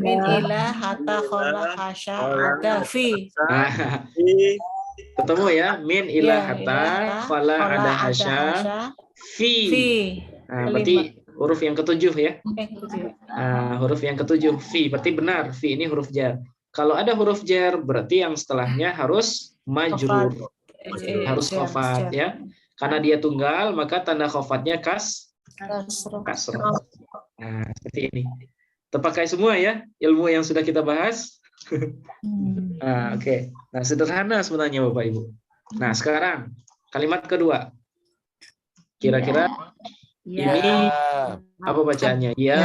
Min ila hatta khola hasya ada fi. Nah, Fi. ketemu ya. Min Ya, ilah hatta fala khola ada hasya fi. Fi. Nah, berarti huruf yang ketujuh ya. Tujuh. Nah, huruf yang ketujuh fi. Berarti benar. Fi ini huruf jar. Kalau ada huruf jar, berarti yang setelahnya harus majrur. Harus Jar, khafat jar. ya. Karena dia tunggal, maka tanda khafatnya Kasroh. kasroh. Nah, seperti ini. Terpakai semua ya ilmu yang sudah kita bahas. Nah, oke. Nah, sederhana sebenarnya Bapak Ibu. Nah, sekarang kalimat kedua. Kira-kira Ya. ini apa bacaannya? Ya,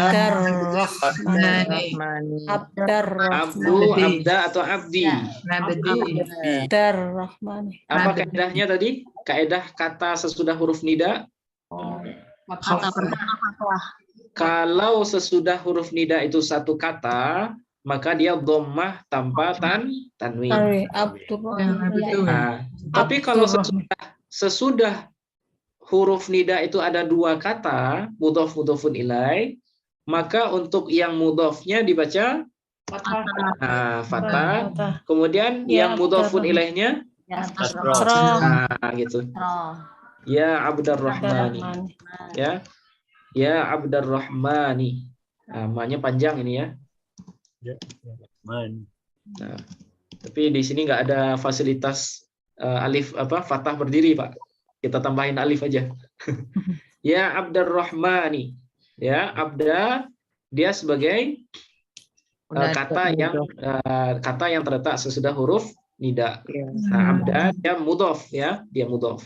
Abdani. Abdu, Abda atau Abdi. Nabdi. Abdarrahman. Apa kaedahnya tadi? Kaedah kata sesudah huruf nida. Kalau sesudah huruf nida itu satu kata, maka dia dhammah tanpa tanwin. Abdurrahman. Nah, tapi kalau sesudah huruf nida itu ada dua kata, mudhof mudhofun ilaih, maka untuk yang mudhofnya dibaca fathah. Kemudian Ya, yang mudhofun ilaihnya Kasroh. gitu. Ya Abdurrahmani. Ya Abdurrahmani. Namanya panjang ini ya. Man. Nah, tapi di sini nggak ada fasilitas alif fathah berdiri, Pak. Kita tambahin alif aja. Ya Abdurrahmani. Ya Abda dia sebagai kata yang terletak sesudah huruf nida. Nah, Abda dia mudhof ya, dia mudhof.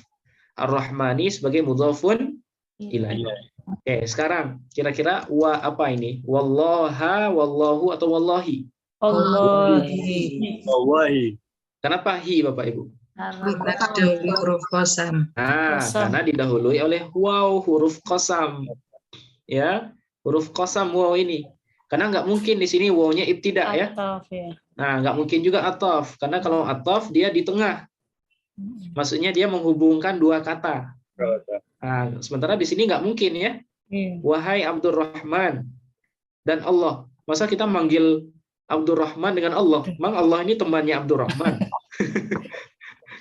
Ar-Rahmani sebagai mudhofun Ilahi. Oke, sekarang kira-kira apa ini? Wallaha, wallahu atau wallahi? Wallahi. Wallahi. Kenapa hi Bapak Ibu? Karena dahulu huruf qasam. Karena didahului oleh waw, huruf qasam. Ya, huruf qasam waw ini. Karena nggak mungkin di sini wawnya ibtida ya. Ataf, ya. Nah, nggak mungkin juga ataf. Karena kalau ataf dia di tengah. Maksudnya dia menghubungkan dua kata. Nah, sementara di sini nggak mungkin ya. Iya. Wahai Abdurrahman dan Allah. Masa kita manggil Abdurrahman dengan Allah? Memang Allah ini temannya Abdurrahman.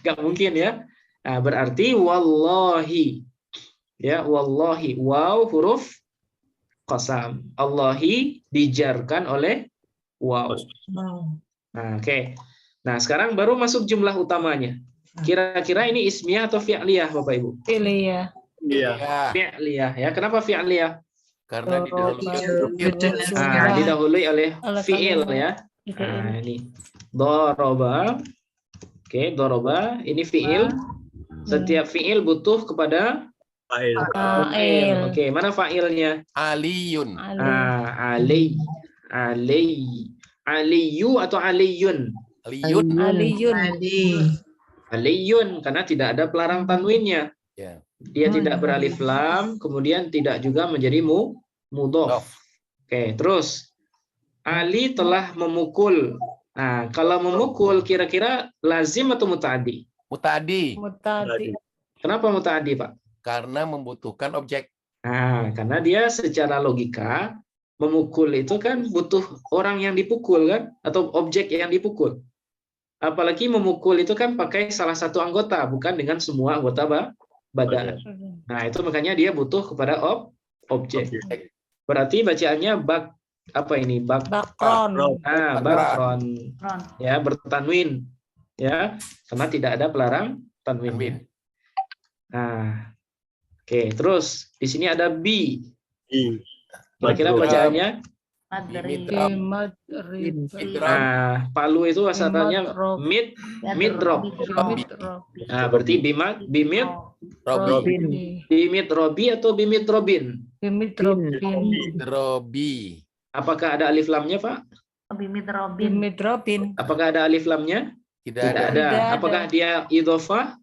Nggak mungkin ya. Nah, berarti wallahi. Ya, wallahi. Waw huruf qasam. Allahi dijarkan oleh waw. Nah, oke. Nah, sekarang baru masuk jumlah utamanya. Kira-kira ini ismiyah atau fi'liyah Bapak Ibu? Pilih ya. Iya. Ya, Fi'liyah ya. Kenapa fi'liyah? karena Didahului oleh fi'il ya. Itu Nah, ini doroba. Oke, doroba. Ini fi'il. Setiap fi'il butuh kepada Fa'il. fa'il. Oke, mana fa'ilnya? Aliyun. Ali. Aliyu atau aliyun? Aliyun. Aliyun. Ali. Aliyun, karena tidak ada pelarang tanwinnya. Ya. Dia tidak beralif lam, kemudian tidak juga menjadi mudhof. Oke, terus Ali telah memukul. Nah, kalau memukul kira-kira lazim atau muta'addi? Mutadi. Mutadi. Kenapa muta'addi, Pak? Karena membutuhkan objek. Nah, karena dia secara logika memukul itu kan butuh orang yang dipukul kan, atau objek yang dipukul. Apalagi memukul itu kan pakai salah satu anggota, bukan dengan semua anggota badan. Nah, itu makanya dia butuh kepada objek. Berarti bacaannya Bakron. bakron. Ron. Ya, bertanwin. Ya, karena tidak ada pelarang tanwin. Nah, oke, terus di sini ada bi. Kira-kira bacaannya? Madrid. Nah, palu itu asalnya mid drop. Nah, berarti bimit robi atau bimit robin? Robi. Apakah ada alif lamnya, Pak? Bimit Robin. Apakah ada alif lamnya? Tidak Tidak ada. ada. Apakah dia idhofah?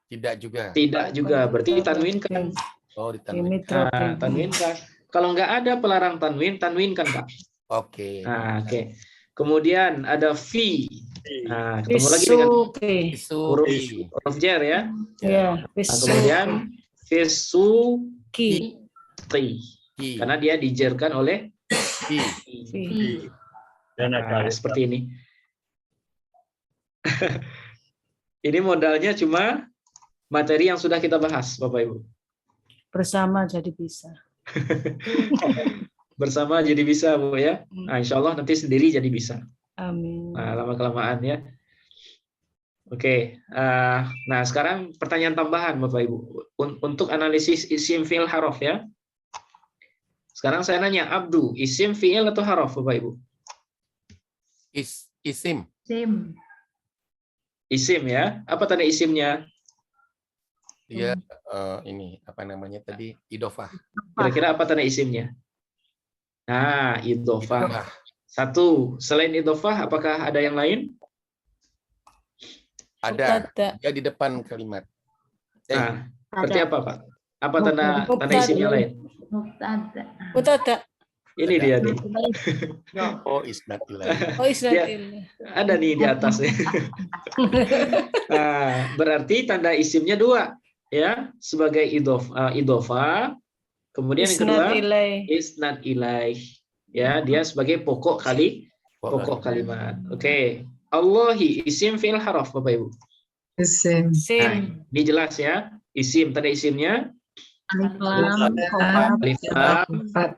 Tidak juga. Tidak juga. Berarti tanwinkan. Oh, ditanwin. Nah, tanwinkan. Kalau nggak ada pelarang tanwinkan, Pak. Oke. Nah, oke. Kemudian ada fi. Nah, ketemu lagi dengan huruf jar ya. Ya, Nah, kemudian fisuki. Ki. Karena dia dijarkan oleh Nah, seperti ini. Ini modalnya cuma materi yang sudah kita bahas, Bapak Ibu. Bersama jadi bisa. Bersama jadi bisa, Bu ya. Nah, insya Allah nanti sendiri jadi bisa. Amin. Nah, lama-kelamaan ya. Oke. Nah, sekarang pertanyaan tambahan, Bapak Ibu. Untuk analisis isim fi'il haraf ya. Sekarang saya nanya, Abdu, isim fi'il atau haraf, Bapak Ibu? Isim. Isim ya. Apa tanda isimnya? Dia ini apa namanya tadi? Idofah. Kira-kira apa tanda isimnya? Nah, idofah. Satu. Selain idofah, apakah ada yang lain? Ada. Dia di depan kalimat. Nah, seperti apa, Pak? Apa tanda isimnya lain? Mubtada. Ini dia nih. Oh, isnad ilahi. Oh, isnad. Ada nih di atas ya. Nah, berarti tanda isimnya dua ya, sebagai idofah. Kemudian yang kedua isnad ilaih. Ya, dia sebagai pokok kalimat. Oke. Allahi isim fi'il haraf, Bapak Ibu. Isim. Nah, ini jelas ya. Isim tanda isimnya Alif alif lam,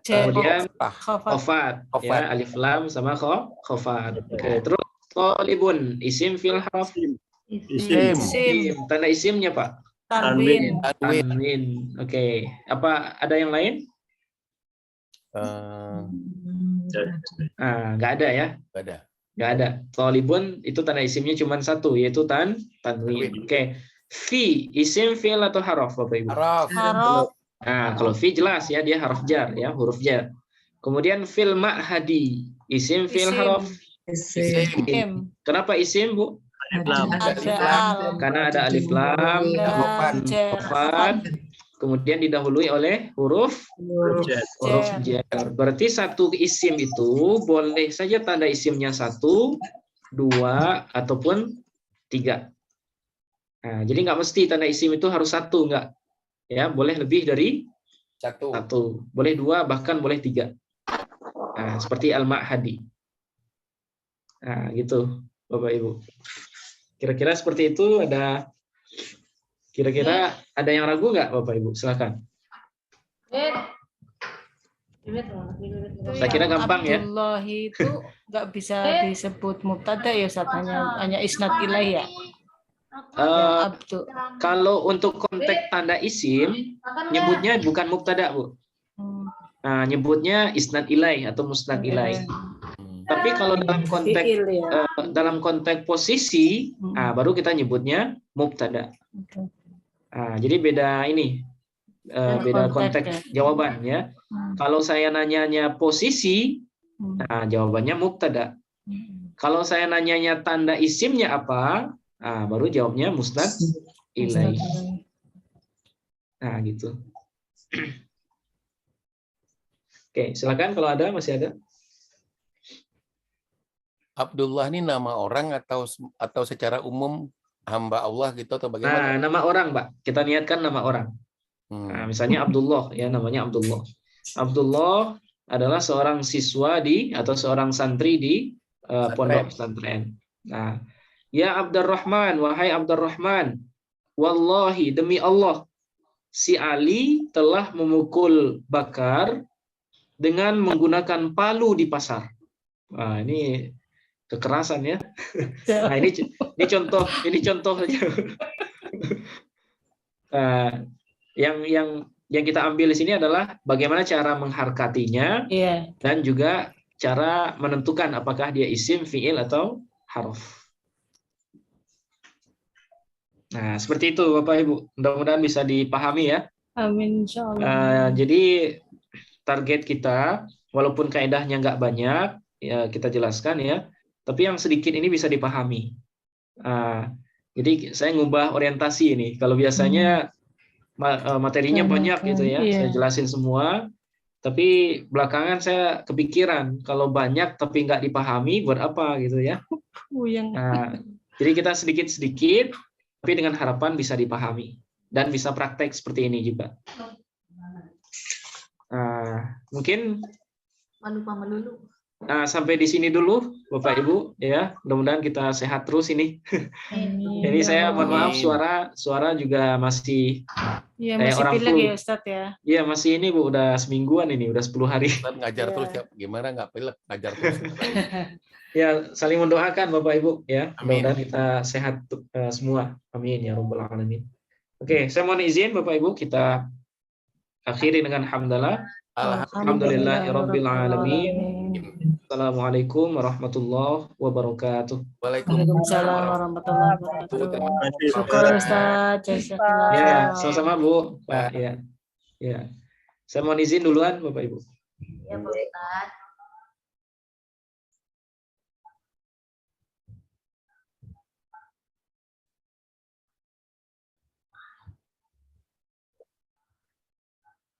kemudian Khafat. khofat ya, alif lam sama khofat. Oke, terus thalibun isim fi'il haraf. Isim. Tanda isimnya, Pak? Tanwin. Oke. Apa ada yang lain? Nggak ada ya? Nggak ada. Thalibun itu tanda isimnya cuma satu, yaitu tanwin. Oke. Fi isim fi'il atau haraf, Bapak Ibu? Haraf. Nah, kalau fi jelas ya, dia harf jar ya, huruf jar. Kemudian fil ma'hadi, isim fil Isim. harf. Isim. Kenapa isim, Bu? Alif lam. Ada al. Karena ada alif lam, Dan jar. khofat, kemudian didahului oleh huruf Jar. jar. Berarti satu isim itu boleh saja tanda isimnya 1, 2, ataupun 3. Nah, jadi nggak mesti tanda isim itu harus 1, nggak. Ya, boleh lebih dari 1. Boleh 2, bahkan boleh 3. Nah, seperti al-ma'hadi. Nah, gitu, Bapak Ibu. Kira-kira seperti itu. Kira-kira ada yang ragu nggak, Bapak Ibu? Silakan. Saya kira gampang ya. Abdullahi itu nggak bisa disebut mubtada ya, Ustaz, hanya isnad ilaih ya. Abdu. Kalau untuk konteks tanda isim, nyebutnya bukan mubtada, Bu. Nah, nyebutnya isnad ilaih atau musnad ilaih. Tapi kalau dalam konteks posisi, baru kita nyebutnya mubtada. Nah, jadi beda ini, beda konteks jawaban ya. Kalau saya nanyanya posisi, nah jawabannya mubtada. Kalau saya nanyanya tanda isimnya apa, nah baru jawabnya musnad ilaih. Nah, gitu. Oke, silakan kalau ada, masih ada. Abdullah ini nama orang atau secara umum hamba Allah gitu atau bagaimana? Nah, nama orang, Mbak. Kita niatkan nama orang. Nah, misalnya Abdullah, ya namanya Abdullah. Abdullah adalah seorang siswa atau seorang santri di pondok pesantren. Nah, ya Abdurrahman, wahai Abdurrahman, wallahi demi Allah, si Ali telah memukul Bakar dengan menggunakan palu di pasar. Nah, ini kekerasan ya. Nah, ini contoh saja. Yang kita ambil di sini adalah bagaimana cara mengharkatinya dan juga cara menentukan apakah dia isim, fiil atau harf. Nah, seperti itu Bapak Ibu. Mudah-mudahan bisa dipahami ya. Amin, insyaallah. Jadi target kita, walaupun kaidahnya nggak banyak, ya kita jelaskan ya, tapi yang sedikit ini bisa dipahami. Jadi saya ngubah orientasi ini. Kalau biasanya materinya banyak gitu ya, saya jelasin semua, tapi belakangan saya kepikiran kalau banyak tapi nggak dipahami buat apa gitu ya. Jadi kita sedikit-sedikit, tapi dengan harapan bisa dipahami dan bisa praktek seperti ini juga. Mungkin sampai di sini dulu Bapak Ibu ya, mudah-mudahan kita sehat terus ini. Jadi saya mohon maaf suara juga masih masih orang pilek flu. ya Ustaz ya. Iya masih ini Bu, udah semingguan ini, udah 10 hari. Ngajar terus ya, gimana nggak pilek, ngajar terus. Ya saling mendoakan Bapak Ibu ya, mudah-mudahan kita sehat semua. Amin ya rabbal alamin. Oke, saya mohon izin Bapak Ibu, kita akhiri dengan hamdalah. Alhamdulillahirabbil alamin. Assalamualaikum warahmatullahi wabarakatuh. Waalaikumsalam warahmatullahi wabarakatuh. Syukur Ustaz. Ya, sama-sama Bu, Pak ya. Ya. Saya mohon izin duluan Bapak Ibu. Ya, Pak Ustaz.